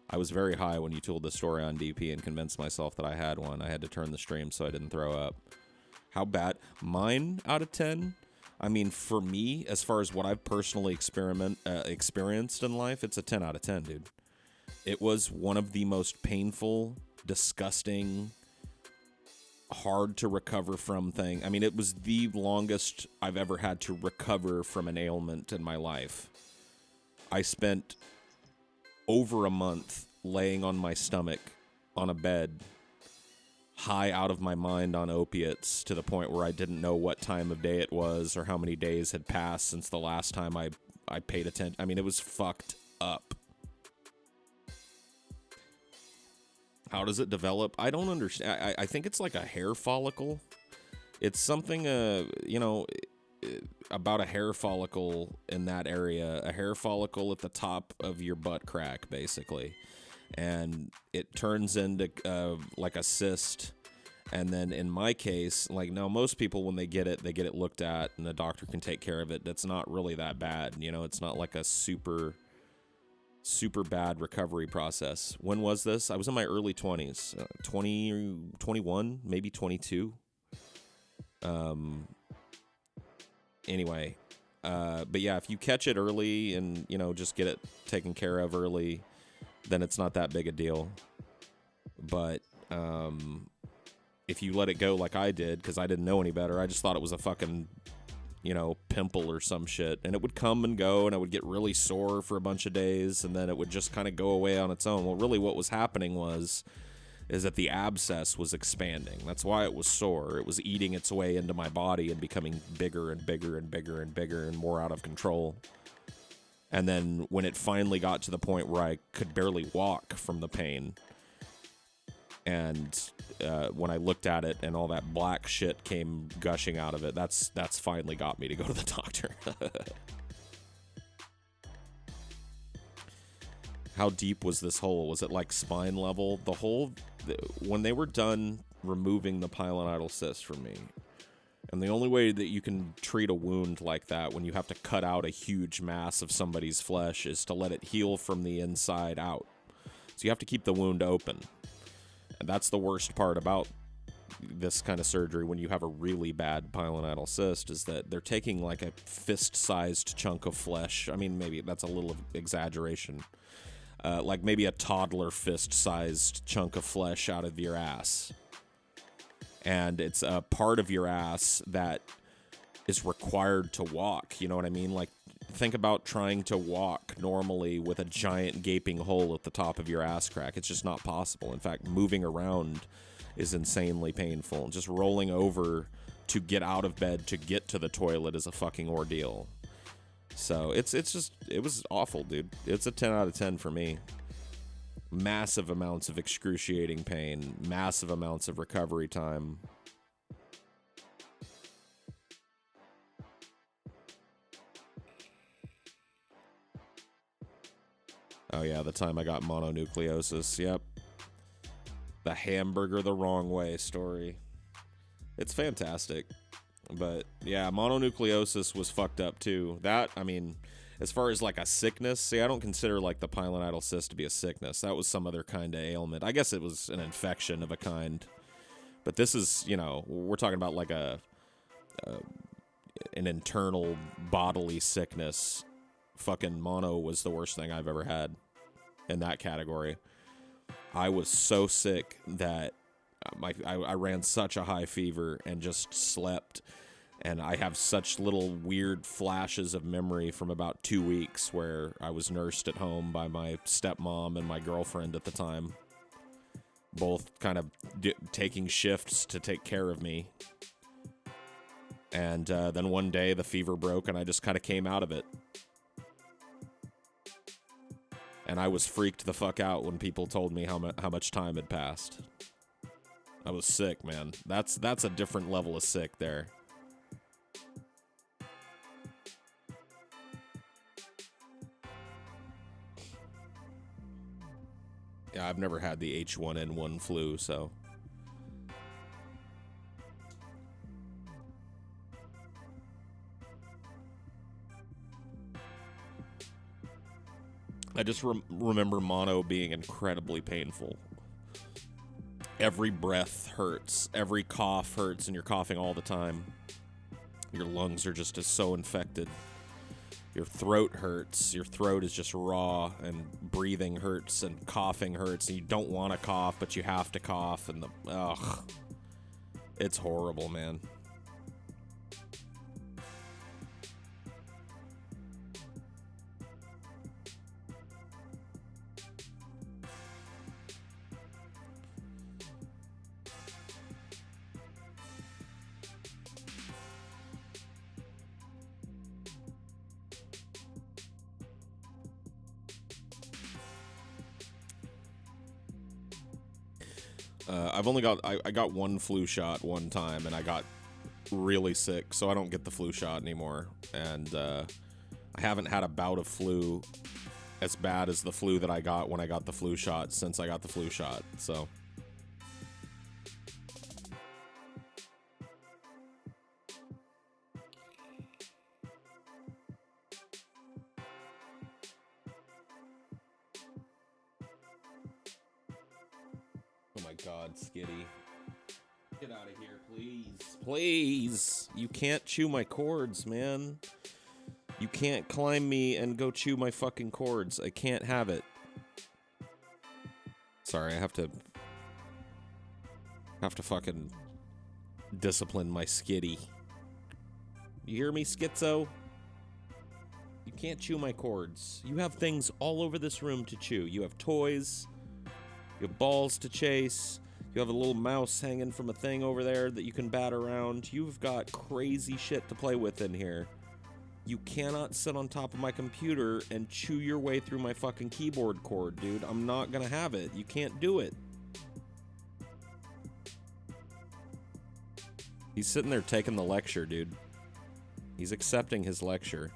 S2: I was very high when you told the story on DP and convinced myself that I had one. I had to turn the stream so I didn't throw up. How bad? Mine out of 10? I mean, for me, as far as what I've personally experienced in life, it's a 10 out of 10, dude. It was one of the most painful, disgusting, hard to recover from thing. I mean, it was the longest I've ever had to recover from an ailment in my life. I spent over a month laying on my stomach on a bed, high out of my mind on opiates, to the point where I didn't know what time of day it was or how many days had passed since the last time I paid attention. I mean, it was fucked up. How does it develop? I don't understand. I think it's like a hair follicle. It's something, about a hair follicle in that area. A hair follicle at the top of your butt crack, basically. And it turns into like a cyst. And then in my case, like, now most people, when they get it looked at and the doctor can take care of it. That's not really that bad. You know, it's not like a super bad recovery process. When was this? I was in my early 20s, 21, maybe 22. Anyway, but yeah, if you catch it early and, just get it taken care of early, then it's not that big a deal. But, if you let it go like I did, because I didn't know any better, I just thought it was a fucking, pimple or some shit. And it would come and go, and I would get really sore for a bunch of days, and then it would just kind of go away on its own. Well, really what was happening is that the abscess was expanding. That's why it was sore. It was eating its way into my body and becoming bigger and bigger and bigger and bigger and more out of control. And then when it finally got to the point where I could barely walk from the pain, and when I looked at it and all that black shit came gushing out of it, that's finally got me to go to the doctor. How deep was this hole? Was it like spine level? The hole, when they were done removing the pilonidal cyst from me, and the only way that you can treat a wound like that, when you have to cut out a huge mass of somebody's flesh, is to let it heal from the inside out. So you have to keep the wound open. And that's the worst part about this kind of surgery when you have a really bad pilonidal cyst, is that they're taking like a fist-sized chunk of flesh. I mean, maybe that's a little exaggeration. Like maybe a toddler fist-sized chunk of flesh out of your ass. And it's a part of your ass that is required to walk. You know what I mean? Like, think about trying to walk normally with a giant gaping hole at the top of your ass crack. It's just not possible. In fact, moving around is insanely painful. Just rolling over to get out of bed to get to the toilet is a fucking ordeal. So it was awful, dude. It's a 10 out of 10 for me. Massive amounts of excruciating pain, massive amounts of recovery time. Oh yeah, the time I got mononucleosis. Yep. The hamburger the wrong way story. It's fantastic. But yeah, mononucleosis was fucked up too. That, I mean, as far as like a sickness, see, I don't consider like the pilonidal cyst to be a sickness. That was some other kind of ailment. I guess it was an infection of a kind. But this is, we're talking about like an internal bodily sickness. Fucking mono was the worst thing I've ever had in that category. I was so sick that I ran such a high fever and just slept. And I have such little weird flashes of memory from about 2 weeks where I was nursed at home by my stepmom and my girlfriend at the time. Both kind of taking shifts to take care of me. And then one day the fever broke and I just kind of came out of it. And I was freaked the fuck out when people told me how much time had passed. I was sick, man. That's a different level of sick there. Yeah, I've never had the H1N1 flu, so... I just remember mono being incredibly painful. Every breath hurts. Every cough hurts, and you're coughing all the time. Your lungs are just so infected. Your throat hurts. Your throat is just raw, and breathing hurts, and coughing hurts, and you don't want to cough, but you have to cough, and ugh. It's horrible, man. I've only got I got one flu shot one time, and I got really sick, so I don't get the flu shot anymore. And I haven't had a bout of flu as bad as the flu that I got when I got the flu shot since I got the flu shot. So. Oh my God, Skitty. Get out of here, please. Please. You can't chew my cords, man. You can't climb me and go chew my fucking cords. I can't have it. Sorry, I have to fucking discipline my Skitty. You hear me, Schizo? You can't chew my cords. You have things all over this room to chew. You have toys. You have balls to chase. You have a little mouse hanging from a thing over there that you can bat around. You've got crazy shit to play with in here. You cannot sit on top of my computer and chew your way through my fucking keyboard cord, dude. I'm not gonna have it. You can't do it. He's sitting there taking the lecture, dude. He's accepting his lecture.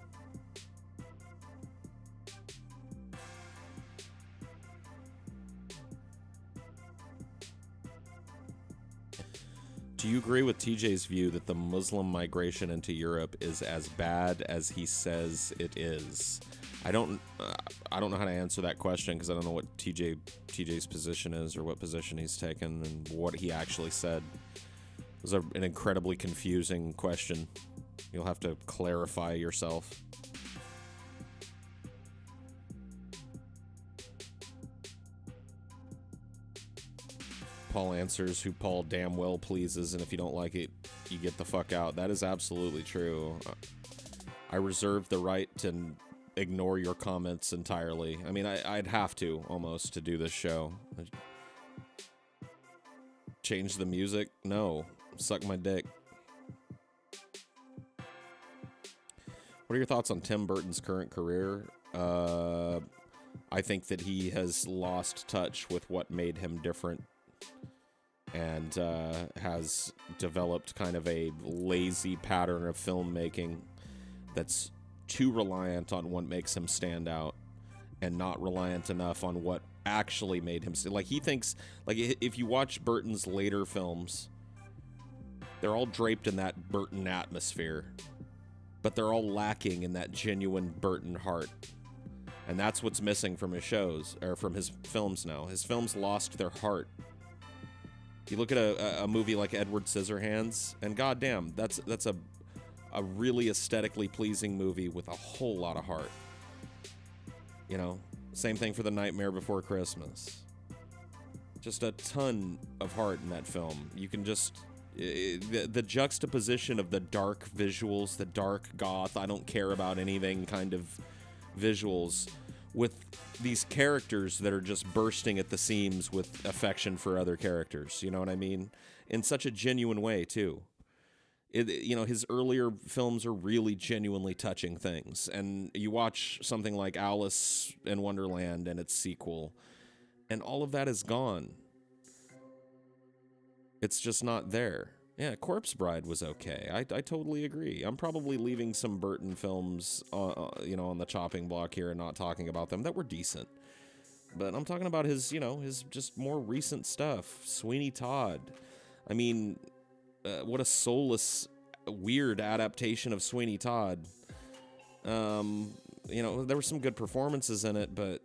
S2: Do you agree with TJ's view that the Muslim migration into Europe is as bad as he says it is? I don't know how to answer that question because I don't know what TJ's position is or what position he's taken and what he actually said. It was an incredibly confusing question. You'll have to clarify yourself. Paul answers who Paul damn well pleases, and if you don't like it, you get the fuck out. That is absolutely true. I reserve the right to ignore your comments entirely. I mean, I'd have to, almost, to do this show. Change the music? No. Suck my dick. What are your thoughts on Tim Burton's current career? I think that he has lost touch with what made him different. And has developed kind of a lazy pattern of filmmaking that's too reliant on what makes him stand out and not reliant enough on what actually made him like he thinks, like, if you watch Burton's later films, they're all draped in that Burton atmosphere, but they're all lacking in that genuine Burton heart. And that's what's missing from his shows, or from his films now. His films lost their heart. You look at a movie like Edward Scissorhands, and goddamn, that's a really aesthetically pleasing movie with a whole lot of heart. You know, same thing for The Nightmare Before Christmas. Just a ton of heart in that film. You can just the juxtaposition of the dark visuals, the dark goth, I don't care about anything kind of visuals, with these characters that are just bursting at the seams with affection for other characters, you know what I mean? In such a genuine way, too. His earlier films are really genuinely touching things. And you watch something like Alice in Wonderland and its sequel, and all of that is gone. It's just not there. Yeah, Corpse Bride was okay. I totally agree. I'm probably leaving some Burton films, on the chopping block here and not talking about them that were decent. But I'm talking about his just more recent stuff. Sweeney Todd. I mean, what a soulless, weird adaptation of Sweeney Todd. There were some good performances in it, but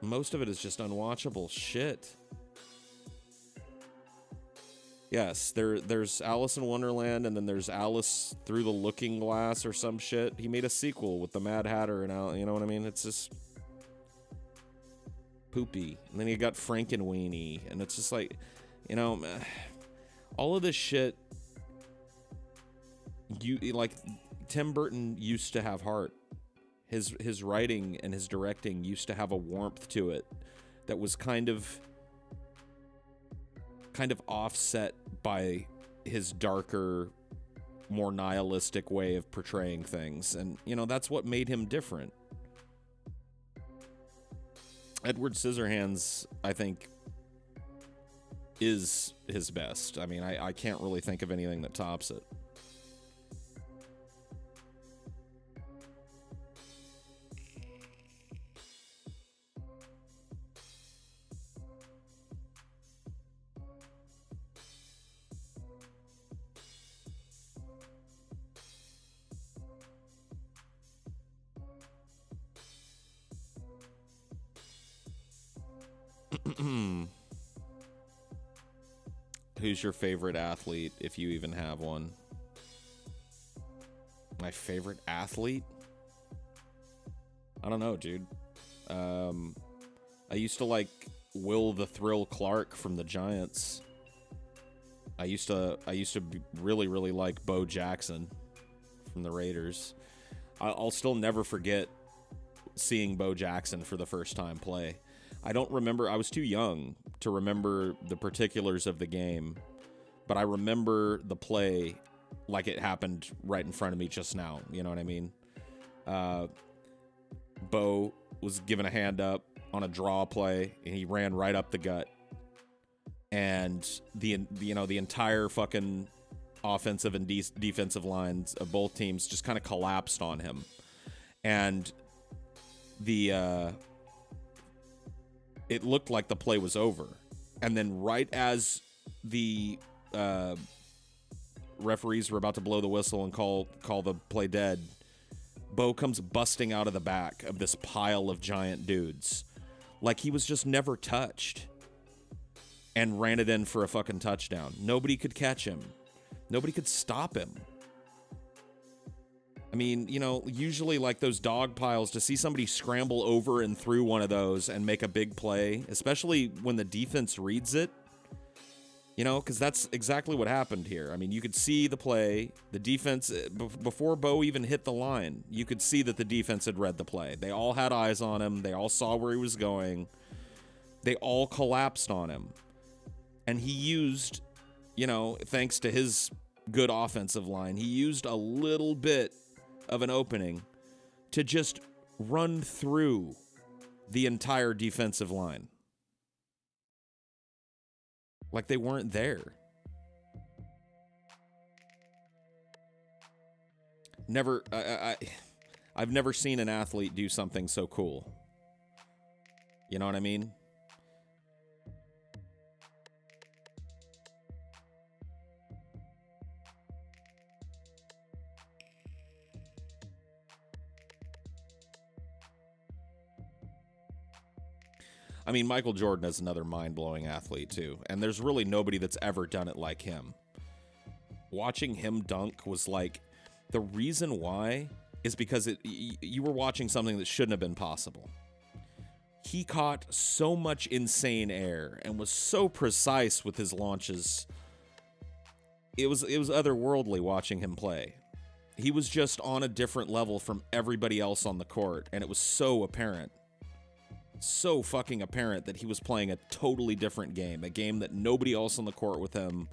S2: most of it is just unwatchable shit. Yes, there's Alice in Wonderland, and then there's Alice Through the Looking Glass or some shit. He made a sequel with the Mad Hatter and you know what I mean? It's just poopy. And then you got Frankenweenie, and it's just like, all of this shit. Tim Burton used to have heart. His writing and his directing used to have a warmth to it that was kind of offset by his darker, more nihilistic way of portraying things. And, that's what made him different. Edward Scissorhands, I think, is his best. I mean, I can't really think of anything that tops it. Who's your favorite athlete, if you even have one? My favorite athlete? I don't know, dude. I used to like Will the Thrill Clark from the Giants. I used to really, really like Bo Jackson from the Raiders. I'll still never forget seeing Bo Jackson for the first time play. I don't remember. I was too young to remember the particulars of the game, but I remember the play like it happened right in front of me just now. You know what I mean? Bo was given a hand up on a draw play, and he ran right up the gut. And the entire fucking offensive and defensive lines of both teams just kind of collapsed on him. And it looked like the play was over. And then right as the referees were about to blow the whistle and call the play dead, Bo comes busting out of the back of this pile of giant dudes like he was just never touched, and ran it in for a fucking touchdown. Nobody could catch him. Nobody could stop him. I mean, usually like those dog piles, to see somebody scramble over and through one of those and make a big play, especially when the defense reads it, because that's exactly what happened here. I mean, you could see the play, the defense, before Bo even hit the line, you could see that the defense had read the play. They all had eyes on him. They all saw where he was going. They all collapsed on him. And he used, thanks to his good offensive line, he used a little bit of an opening to just run through the entire defensive line. Like they weren't there. I've never seen an athlete do something so cool. You know what I mean? I mean, Michael Jordan is another mind-blowing athlete, too. And there's really nobody that's ever done it like him. Watching him dunk was like... The reason why is because you were watching something that shouldn't have been possible. He caught so much insane air and was so precise with his launches. It was otherworldly watching him play. He was just on a different level from everybody else on the court, and it was so apparent. So fucking apparent that he was playing a totally different game, a game that nobody else on the court with him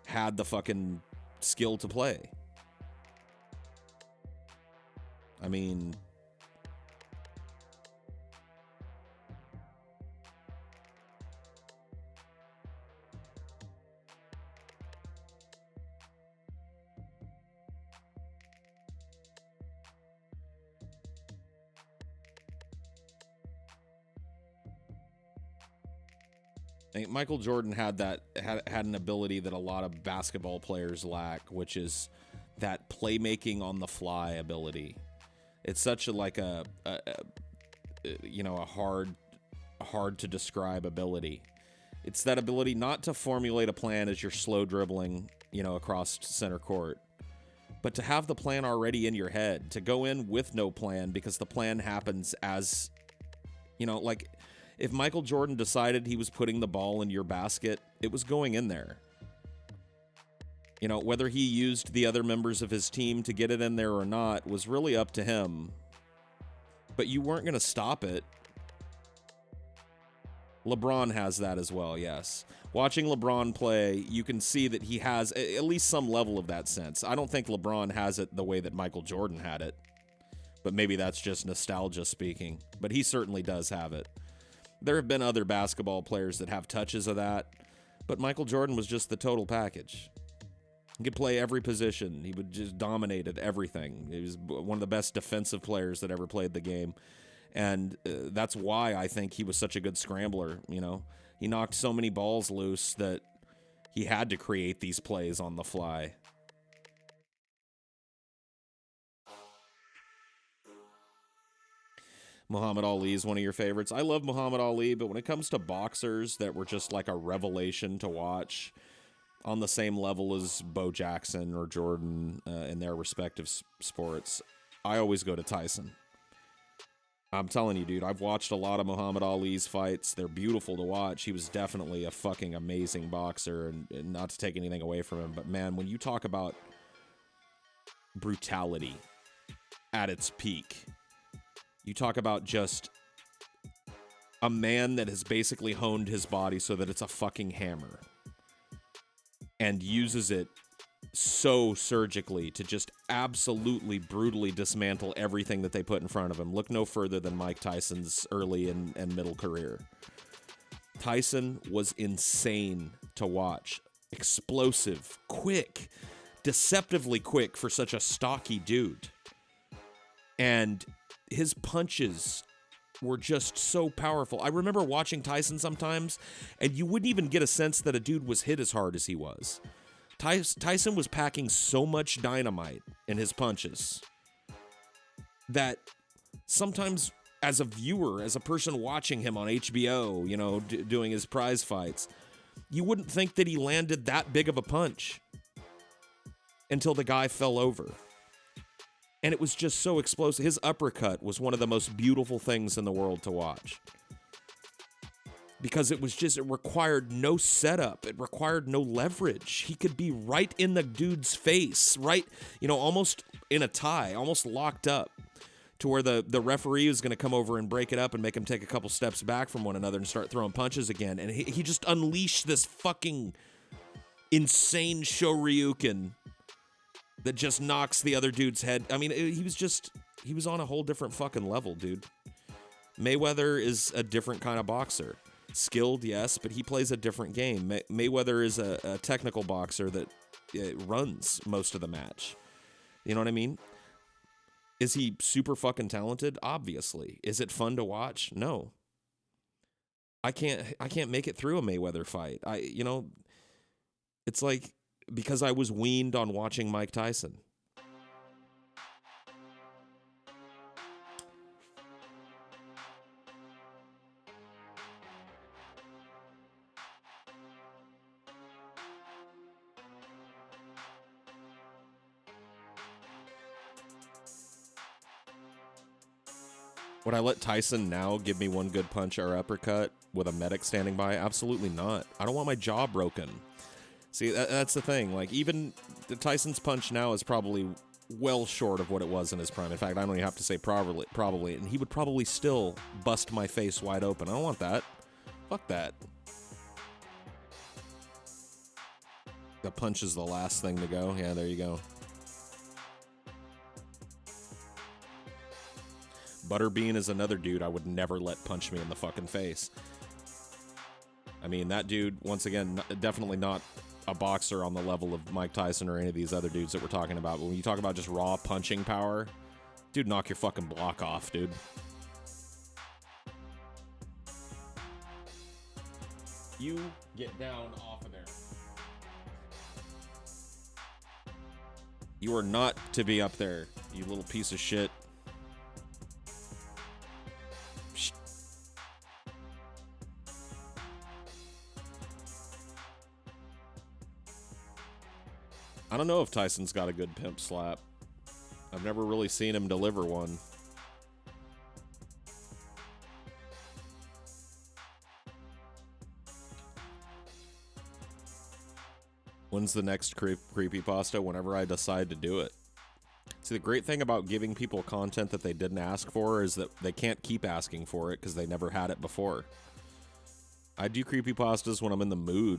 S2: had the fucking skill to play. I mean, I think Michael Jordan had an ability that a lot of basketball players lack, which is that playmaking on the fly ability. It's such a hard to describe ability. It's that ability not to formulate a plan as you're slow dribbling, across center court, but to have the plan already in your head, to go in with no plan because the plan happens as, like if Michael Jordan decided he was putting the ball in your basket, it was going in there. Whether he used the other members of his team to get it in there or not was really up to him. But you weren't going to stop it. LeBron has that as well, yes. Watching LeBron play, you can see that he has at least some level of that sense. I don't think LeBron has it the way that Michael Jordan had it. But maybe that's just nostalgia speaking. But he certainly does have it. There have been other basketball players that have touches of that. But Michael Jordan was just the total package. He could play every position. He would just dominate at everything. He was one of the best defensive players that ever played the game. And that's why I think he was such a good scrambler. He knocked so many balls loose that he had to create these plays on the fly. Muhammad Ali is one of your favorites. I love Muhammad Ali, but when it comes to boxers that were just like a revelation to watch on the same level as Bo Jackson or Jordan in their respective sports, I always go to Tyson. I'm telling you, dude, I've watched a lot of Muhammad Ali's fights. They're beautiful to watch. He was definitely a fucking amazing boxer, and not to take anything away from him, but man, when you talk about brutality at its peak, you talk about just a man that has basically honed his body so that it's a fucking hammer and uses it so surgically to just absolutely brutally dismantle everything that they put in front of him. Look no further than Mike Tyson's early and middle career. Tyson was insane to watch. Explosive, quick, deceptively quick for such a stocky dude. And his punches were just so powerful. I remember watching Tyson sometimes, and you wouldn't even get a sense that a dude was hit as hard as he was. Tyson was packing so much dynamite in his punches that sometimes as a viewer, as a person watching him on HBO, doing his prize fights, you wouldn't think that he landed that big of a punch until the guy fell over. And it was just so explosive. His uppercut was one of the most beautiful things in the world to watch. Because it required no setup. It required no leverage. He could be right in the dude's face, right, almost in a tie, almost locked up, to where the referee is going to come over and break it up and make him take a couple steps back from one another and start throwing punches again. And he just unleashed this fucking insane Shoryuken that just knocks the other dude's head. I mean, he was on a whole different fucking level, dude. Mayweather is a different kind of boxer. Skilled, yes, but he plays a different game. Mayweather is a technical boxer that runs most of the match. You know what I mean? Is he super fucking talented? Obviously. Is it fun to watch? No. I can't make it through a Mayweather fight. It's like because I was weaned on watching Mike Tyson. Would I let Tyson now give me one good punch or uppercut with a medic standing by? Absolutely not. I don't want my jaw broken. See, that's the thing. Like, even the Tyson's punch now is probably well short of what it was in his prime. In fact, I don't even have to say probably. And he would probably still bust my face wide open. I don't want that. Fuck that. The punch is the last thing to go. Yeah, there you go. Butterbean is another dude I would never let punch me in the fucking face. I mean, that dude, once again, definitely not a boxer on the level of Mike Tyson or any of these other dudes that we're talking about. But when you talk about just raw punching power, dude, knock your fucking block off, dude. You get down off of there. You are not to be up there, you little piece of shit. I don't know if Tyson's got a good pimp slap. I've never really seen him deliver one. When's the next creepypasta? Whenever I decide to do it. See, the great thing about giving people content that they didn't ask for is that they can't keep asking for it because they never had it before. I do creepypastas when I'm in the mood.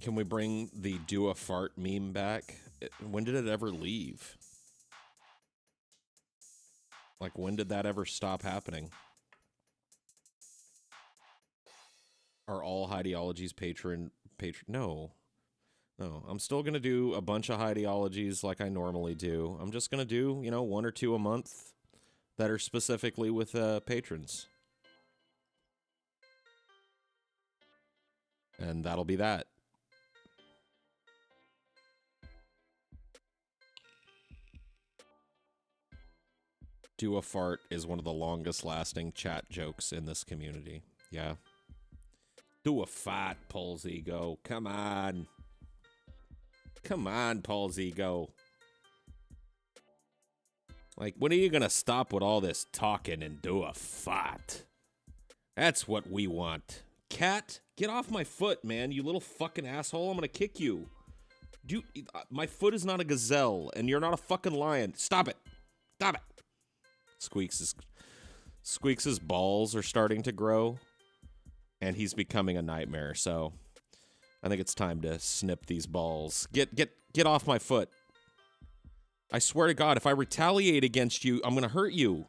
S2: Can we bring the do a fart meme back? When did it ever leave? Like, when did that ever stop happening? Are all Hideologies patron? No. No, I'm still going to do a bunch of Hideologies like I normally do. I'm just going to do, you know, 1 or 2 a month that are specifically with patrons. And that'll be that. Do a fart is one of the longest lasting chat jokes in this community. Yeah. Do a fart, Paul's ego. Come on. Come on, Paul's ego. Like, when are you going to stop with all this talking and do a fart? That's what we want. Cat, get off my foot, man, you little fucking asshole. I'm going to kick you. Dude, my foot is not a gazelle, and you're not a fucking lion. Stop it. Stop it. Squeaks's balls are starting to grow, and he's becoming a nightmare. So, I think it's time to snip these balls. Get off my foot! I swear to God, if I retaliate against you, I'm gonna hurt you.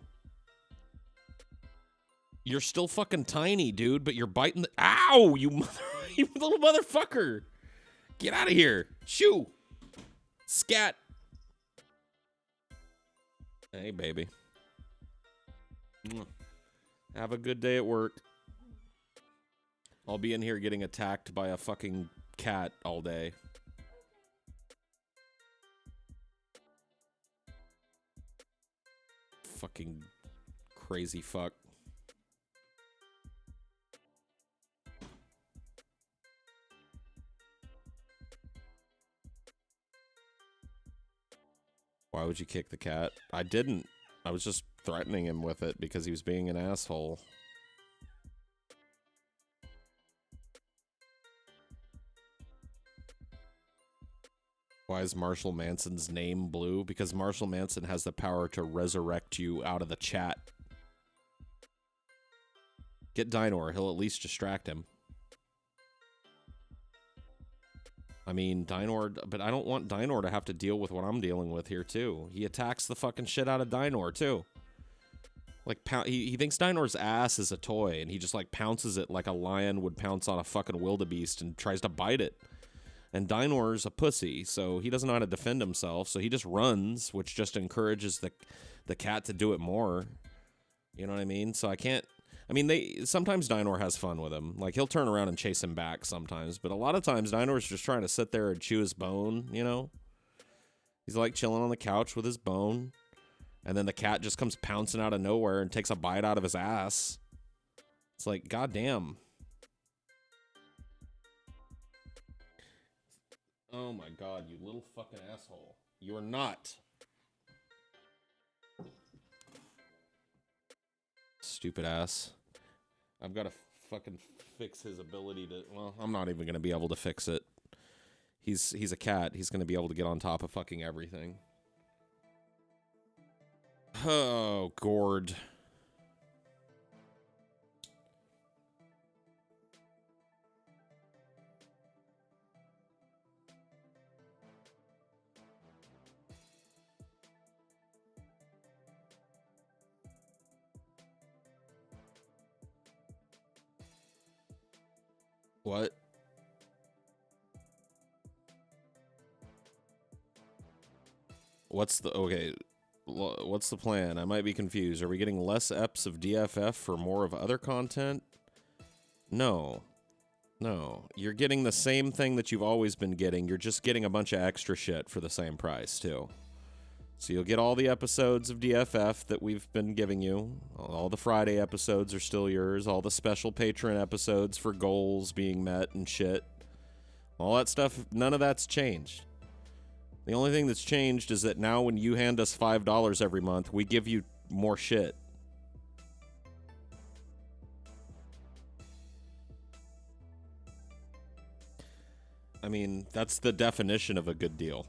S2: You're still fucking tiny, dude, but you're biting the— Ow! You little motherfucker! Get out of here! Shoo! Scat! Hey, baby. Have a good day at work. I'll be in here getting attacked by a fucking cat all day. Fucking crazy fuck. Why would you kick the cat? I didn't. I was just threatening him with it because he was being an asshole. Why is Marshall Manson's name blue? Because Marshall Manson has the power to resurrect you out of the chat. Get Dynor. He'll at least distract him. I mean, Dynor, but I don't want Dynor to have to deal with what I'm dealing with here, too. He attacks the fucking shit out of Dynor, too. Like, he thinks Dynor's ass is a toy, and he just, like, pounces it like a lion would pounce on a fucking wildebeest and tries to bite it. And Dynor's a pussy, so he doesn't know how to defend himself, so he just runs, which just encourages the cat to do it more. You know what I mean? So I can't... I mean, sometimes Dynor has fun with him. Like, he'll turn around and chase him back sometimes, but a lot of times Dynor's just trying to sit there and chew his bone, you know? He's, like, chilling on the couch with his bone, and then the cat just comes pouncing out of nowhere and takes a bite out of his ass. It's like, goddamn. Oh my God, you little fucking asshole. You are not. Stupid ass. I've got to fucking fix his ability to... Well, I'm not even going to be able to fix it. He's a cat. He's going to be able to get on top of fucking everything. Oh, Gord. What? What's the okay? What's the plan? I might be confused. Are we getting less eps of DFF for more of other content? No. No. You're getting the same thing that you've always been getting. You're just getting a bunch of extra shit for the same price, too. So you'll get all the episodes of DFF that we've been giving you. All the Friday episodes are still yours. All the special patron episodes for goals being met and shit. All that stuff, none of that's changed. The only thing that's changed is that now when you hand us $5 every month, we give you more shit. I mean, that's the definition of a good deal.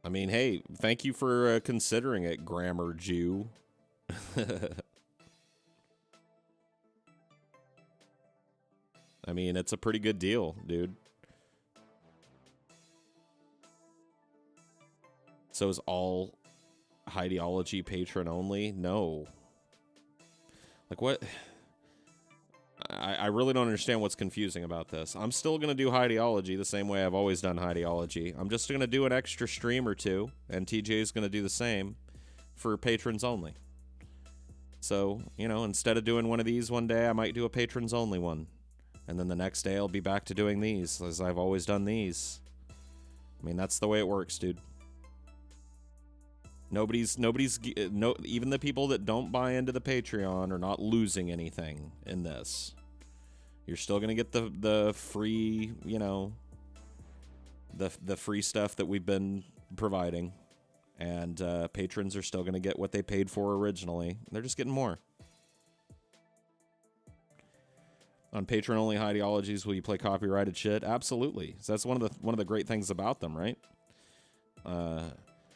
S2: I mean, hey, thank you for considering it, Grammar Jew. I mean, it's a pretty good deal, dude. So is all Heideology patron only? No. Like, what? I really don't understand what's confusing about this. I'm still going to do Heideology the same way I've always done Heideology. I'm just going to do an extra stream or two, and TJ is going to do the same for patrons only. So, you know, instead of doing one of these one day, I might do a patrons only one. And then the next day I'll be back to doing these, as I've always done these. I mean, that's the way it works, dude. Even the people that don't buy into the Patreon are not losing anything in this. You're still gonna get the free, you know, the free stuff that we've been providing, and patrons are still gonna get what they paid for originally. They're just getting more. On patron only Heideologies, will you play copyrighted shit? Absolutely. So that's one of the great things about them, right?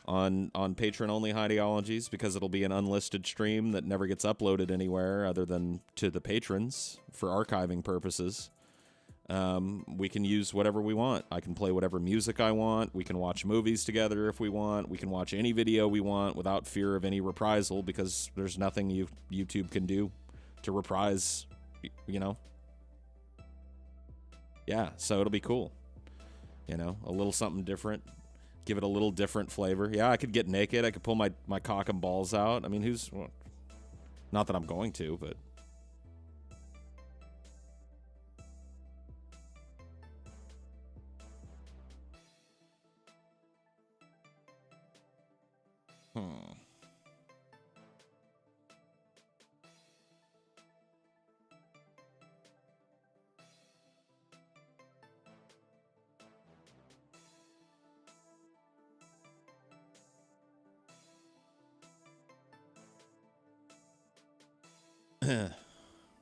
S2: On patron-only Heideologies, because it'll be an unlisted stream that never gets uploaded anywhere other than to the patrons for archiving purposes. We can use whatever we want. I can play whatever music I want. We can watch movies together if we want. We can watch any video we want without fear of any reprisal, because there's nothing YouTube can do to reprise, you know? Yeah, so it'll be cool. You know, a little something different. Give it a little different flavor. Yeah, I could get naked. I could pull my cock and balls out. I mean, well, not that I'm going to, but...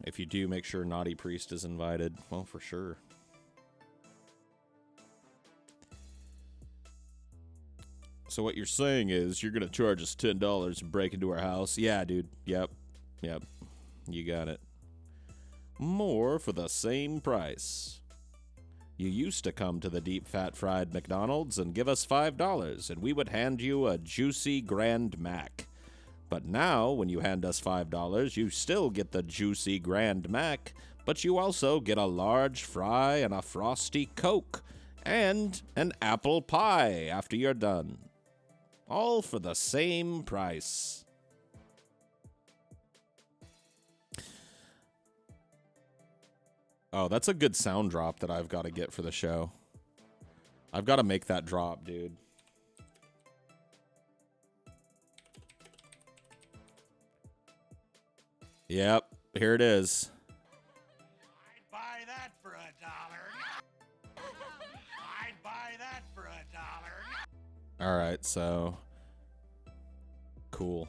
S2: If you do, make sure Naughty Priest is invited. Well, for sure. So what you're saying is you're going to charge us $10 and break into our house? Yeah, dude. Yep. You got it. More for the same price. You used to come to the Deep Fat Fried McDonald's and give us $5, and we would hand you a juicy Grand Mac. But now, when you hand us $5, you still get the juicy Grand Mac, but you also get a large fry and a frosty Coke, and an apple pie after you're done. All for the same price. Oh, that's a good sound drop that I've got to get for the show. I've got to make that drop, dude. Yep, here it is.
S3: I'd buy that for $1. I'd buy that for $1.
S2: All right, so cool.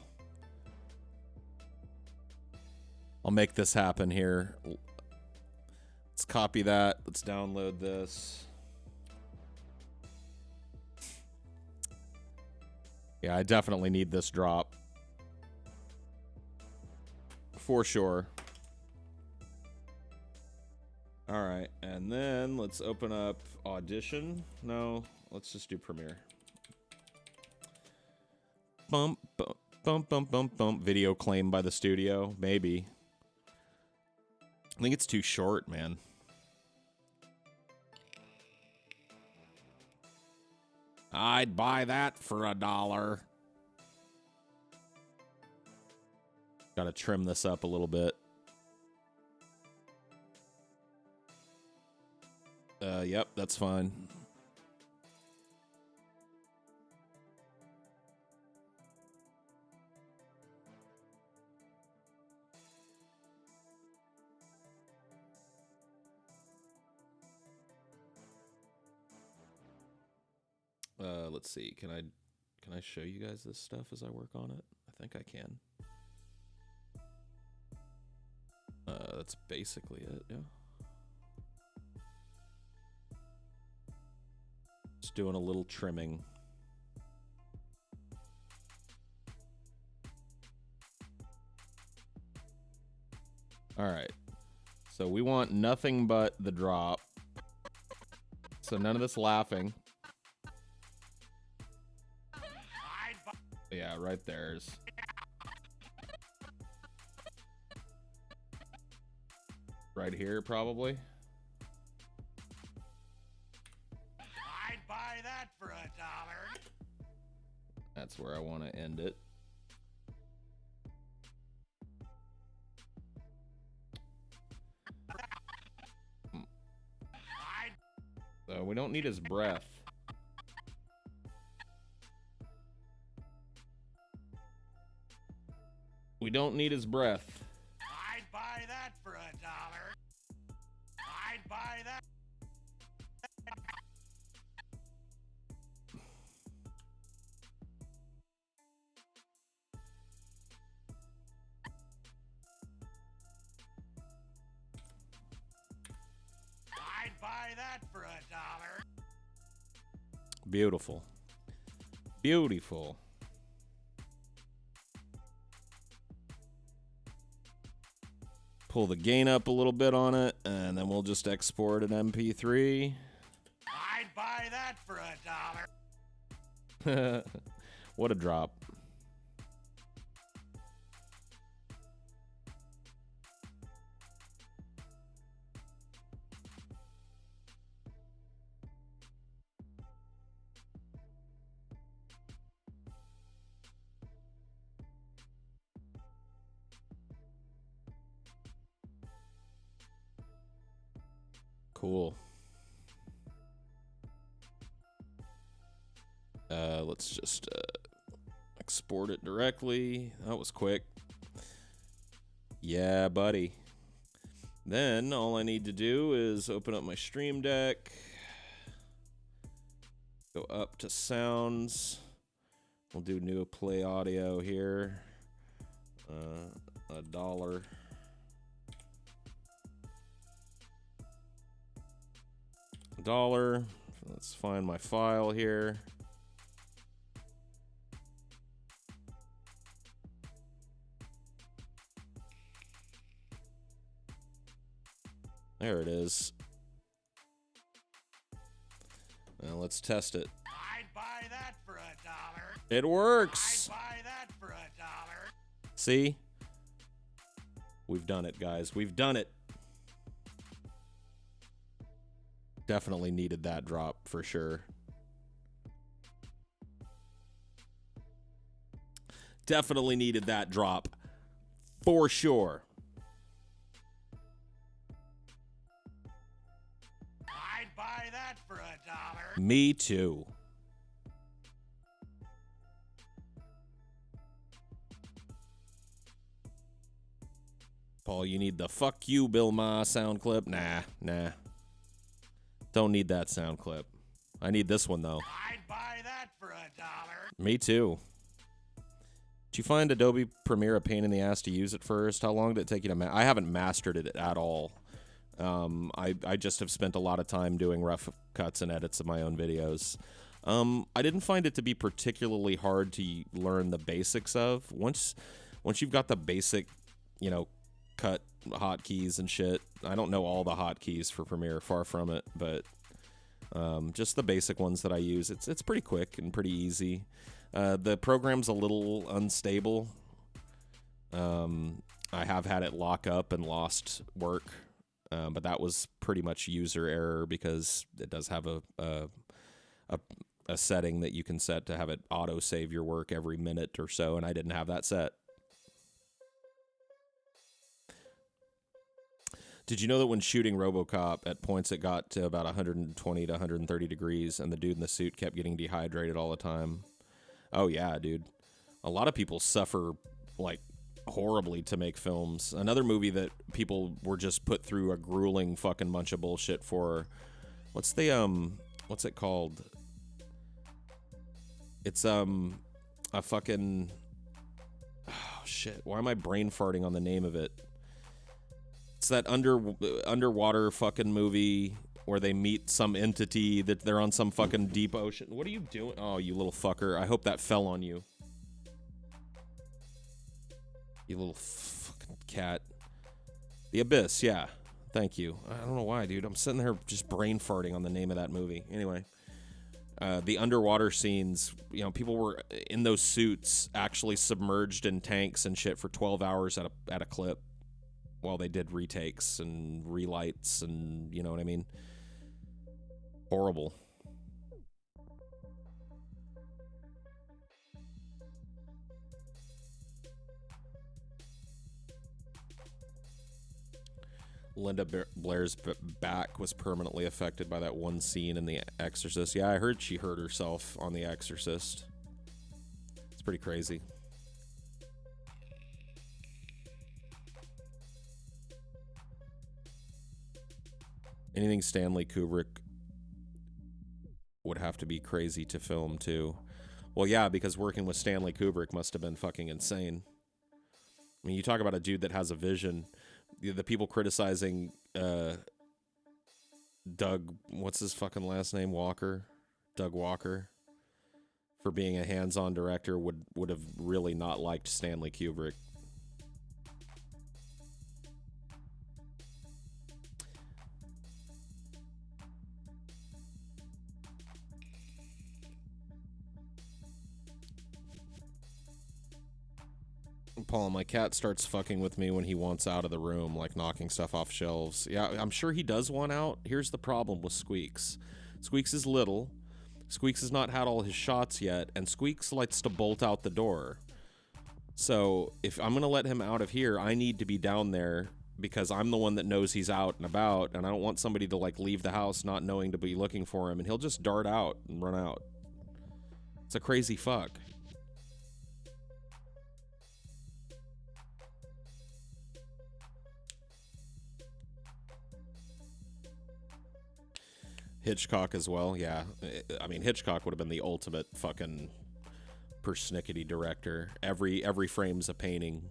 S2: I'll make this happen here. Let's copy that. Let's download this. Yeah, I definitely need this drop. For sure. Alright, and then let's open up Audition. No, let's just do Premiere. Bump, bump, bump, bump, bump, bump. Video claim by the studio. Maybe. I think it's too short, man. I'd buy that for $1. Gotta trim this up a little bit. Yep, that's fine. Let's see. Can I show you guys this stuff as I work on it? I think I can. That's basically it, yeah. Just doing a little trimming. All right. So we want nothing but the drop. So none of this laughing. Yeah, right there's. Right here, probably.
S3: I'd buy that for $1.
S2: That's where I want to end it. So we don't need his breath. We don't need his breath.
S3: I'd buy that for $1. I'd buy that. I'd buy that for $1.
S2: Beautiful. Beautiful. Pull the gain up a little bit on it, and then we'll just export an MP3.
S3: I'd buy that for $1.
S2: What a drop. Cool. Let's just export it directly. That was quick. Yeah, buddy. Then all I need to do is open up my Stream Deck. Go up to sounds. We'll do new play audio here. $1. $1. Let's find my file here. There it is. Now let's test it.
S3: I'd buy that for $1.
S2: It works.
S3: I'd buy that for $1.
S2: See? We've done it, guys. We've done it. Definitely needed that drop for sure. Definitely needed that drop for sure.
S3: I'd buy that for $1.
S2: Me too. Paul, you need the fuck you, Bill Ma sound clip? Nah. Don't need that sound clip. I need this one, though.
S3: I'd buy that for $1.
S2: Me too. Did you find Adobe Premiere a pain in the ass to use at first? How long did it take you to I haven't mastered it at all. I just have spent a lot of time doing rough cuts and edits of my own videos. I didn't find it to be particularly hard to learn the basics of. Once you've got the basic, cut hotkeys and shit. I don't know all the hotkeys for Premiere, far from it, but just the basic ones that I use. It's pretty quick and pretty easy. The program's a little unstable. I have had it lock up and lost work, but that was pretty much user error because it does have a setting that you can set to have it auto save your work every minute or so, and I didn't have that set. Did you know that when shooting RoboCop, at points it got to about 120 to 130 degrees, and the dude in the suit kept getting dehydrated all the time? Oh yeah, dude. A lot of people suffer, like, horribly to make films. Another movie that people were just put through a grueling fucking bunch of bullshit for. What's it called? It's, a fucking... Oh, shit. Why am I brain farting on the name of it? It's that underwater fucking movie where they meet some entity that they're on some fucking deep ocean. What are you doing? Oh, you little fucker. I hope that fell on you. You little fucking cat. The Abyss, yeah. Thank you. I don't know why, dude. I'm sitting there just brain farting on the name of that movie. Anyway. The underwater scenes, people were in those suits actually submerged in tanks and shit for 12 hours at a clip. While they did retakes and relights and, you know what I mean? Horrible. Linda Blair's back was permanently affected by that one scene in The Exorcist. Yeah, I heard she hurt herself on The Exorcist. It's pretty crazy. Anything Stanley Kubrick would have to be crazy to film, too. Well, yeah, because working with Stanley Kubrick must have been fucking insane. I mean, you talk about a dude that has a vision. The people criticizing Doug, what's his fucking last name? Walker? Doug Walker? For being a hands-on director would have really not liked Stanley Kubrick. Paul, my cat starts fucking with me when he wants out of the room, like knocking stuff off shelves. Yeah, I'm sure he does want out. Here's the problem with Squeaks. Squeaks is little. Squeaks has not had all his shots yet, and Squeaks likes to bolt out the door. So if I'm going to let him out of here, I need to be down there because I'm the one that knows he's out and about, and I don't want somebody to, like, leave the house not knowing to be looking for him, and he'll just dart out and run out. It's a crazy fuck. Hitchcock as well, yeah. I mean, Hitchcock would have been the ultimate fucking persnickety director. Every frame's a painting.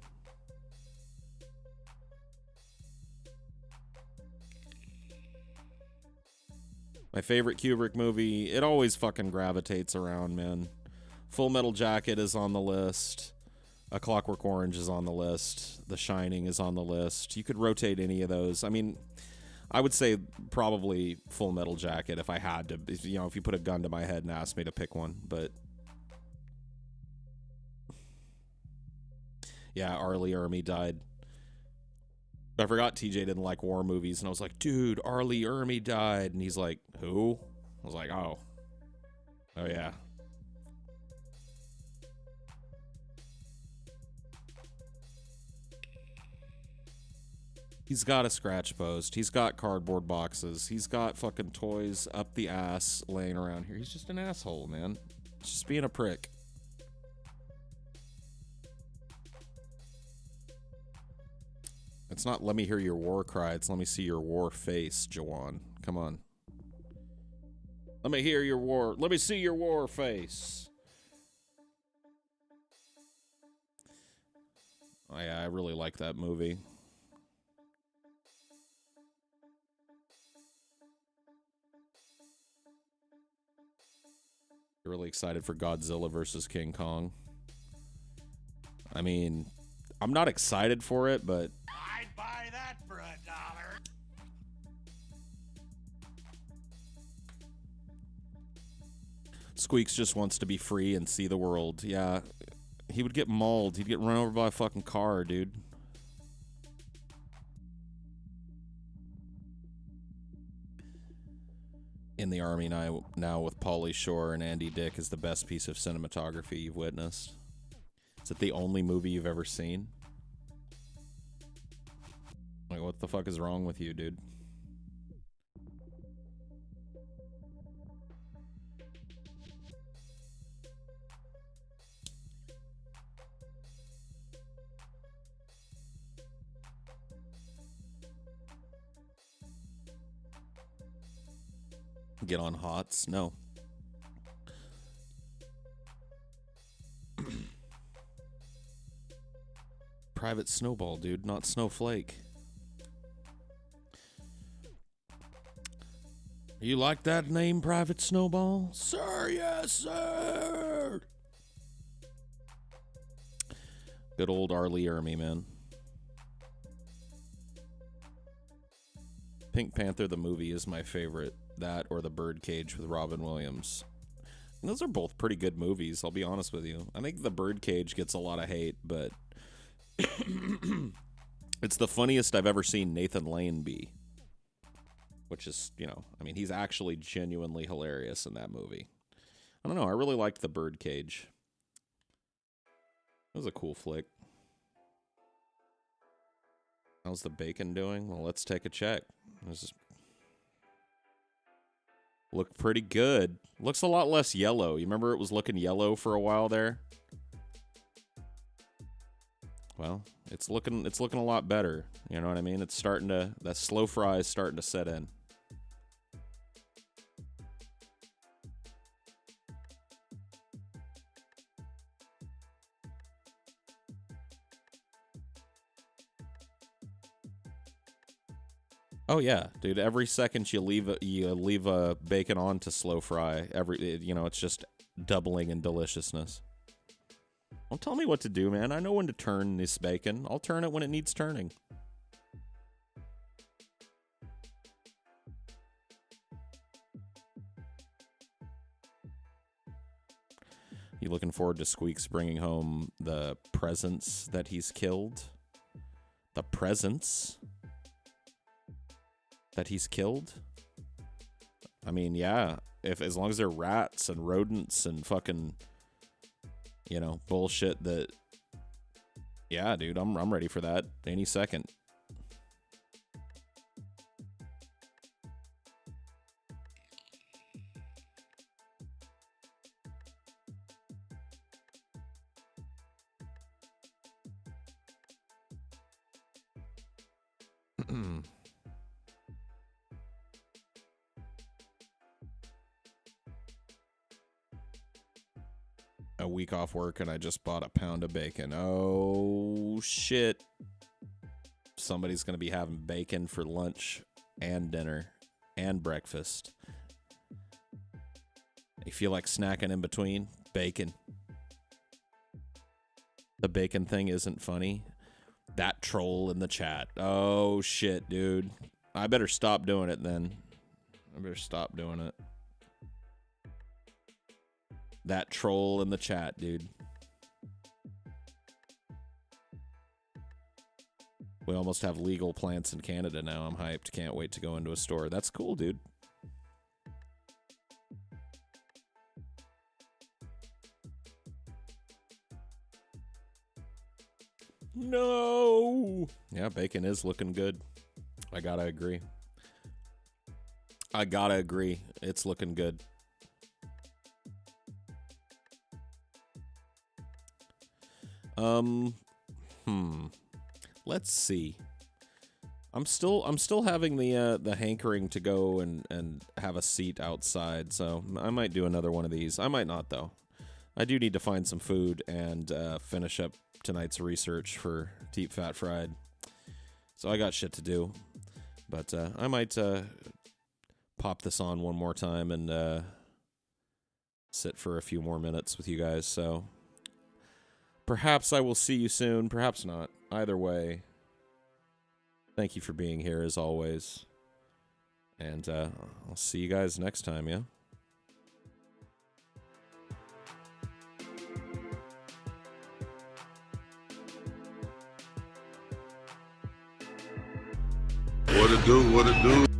S2: My favorite Kubrick movie, it always fucking gravitates around, man. Full Metal Jacket is on the list. A Clockwork Orange is on the list. The Shining is on the list. You could rotate any of those. I mean, I would say probably Full Metal Jacket if I had to, if you put a gun to my head and asked me to pick one, but yeah, R. Lee Ermey died. I forgot TJ didn't like war movies, and I was like, dude, R. Lee Ermey died, and he's like, who? I was like, oh yeah. He's got a scratch post. He's got cardboard boxes. He's got fucking toys up the ass laying around here. He's just an asshole, man. He's just being a prick. It's not let me hear your war cry. It's let me see your war face, Jawan. Come on. Let me hear your war. Let me see your war face. Oh, yeah, I really like that movie. really excited for Godzilla versus King Kong. I mean, I'm not excited for it, but
S3: I'd buy that for $1.
S2: Squeaks just wants to be free and see the world. Yeah, he would get mauled. He'd get run over by a fucking car, dude. In the Army now with Pauly Shore and Andy Dick is the best piece of cinematography you've witnessed. Is it the only movie you've ever seen? Like, what the fuck is wrong with you, dude? Get on HOTS? No. Private Snowball, dude, not Snowflake. You like that name, Private Snowball? Sir, yes, sir. Good old R. Lee Ermey, man. Pink Panther, the movie, is my favorite. That or The Birdcage with Robin Williams. And those are both pretty good movies, I'll be honest with you. I think The Birdcage gets a lot of hate, but it's the funniest I've ever seen Nathan Lane be. Which is, you know, I mean, he's actually genuinely hilarious in that movie. I don't know, I really liked The Birdcage. It was a cool flick. How's the bacon doing? Well, let's take a check. This is... Look pretty good. Looks a lot less yellow. You remember it was looking yellow for a while there? Well, it's looking a lot better. You know what I mean? It's starting to, that slow fry is starting to set in. Oh yeah, dude. Every second you leave a bacon on to slow fry, it's just doubling in deliciousness. Don't tell me what to do, man. I know when to turn this bacon. I'll turn it when it needs turning. You looking forward to Squeaks bringing home the presents that he's killed? The presents that he's killed? I mean, yeah, as long as they're rats and rodents and fucking, you know, bullshit that, yeah, dude, I'm ready for that any second. A week off work and I just bought a pound of bacon. Oh shit. Somebody's gonna be having bacon for lunch and dinner and breakfast. You feel like snacking in between? Bacon. The bacon thing isn't funny. That troll in the chat. Oh shit, dude. I better stop doing it then. I better stop doing it. That troll in the chat, dude. We almost have legal plants in Canada now. I'm hyped. Can't wait to go into a store. That's cool, dude. No! Yeah, bacon is looking good. I gotta agree. It's looking good. Let's see. I'm still having the hankering to go and have a seat outside, so I might do another one of these. I might not though. I do need to find some food and finish up tonight's research for Deep Fat Fried. So I got shit to do. But I might pop this on one more time and sit for a few more minutes with you guys. So perhaps I will see you soon, perhaps not. Either way, thank you for being here as always. And I'll see you guys next time, yeah?
S1: What it do? What it do?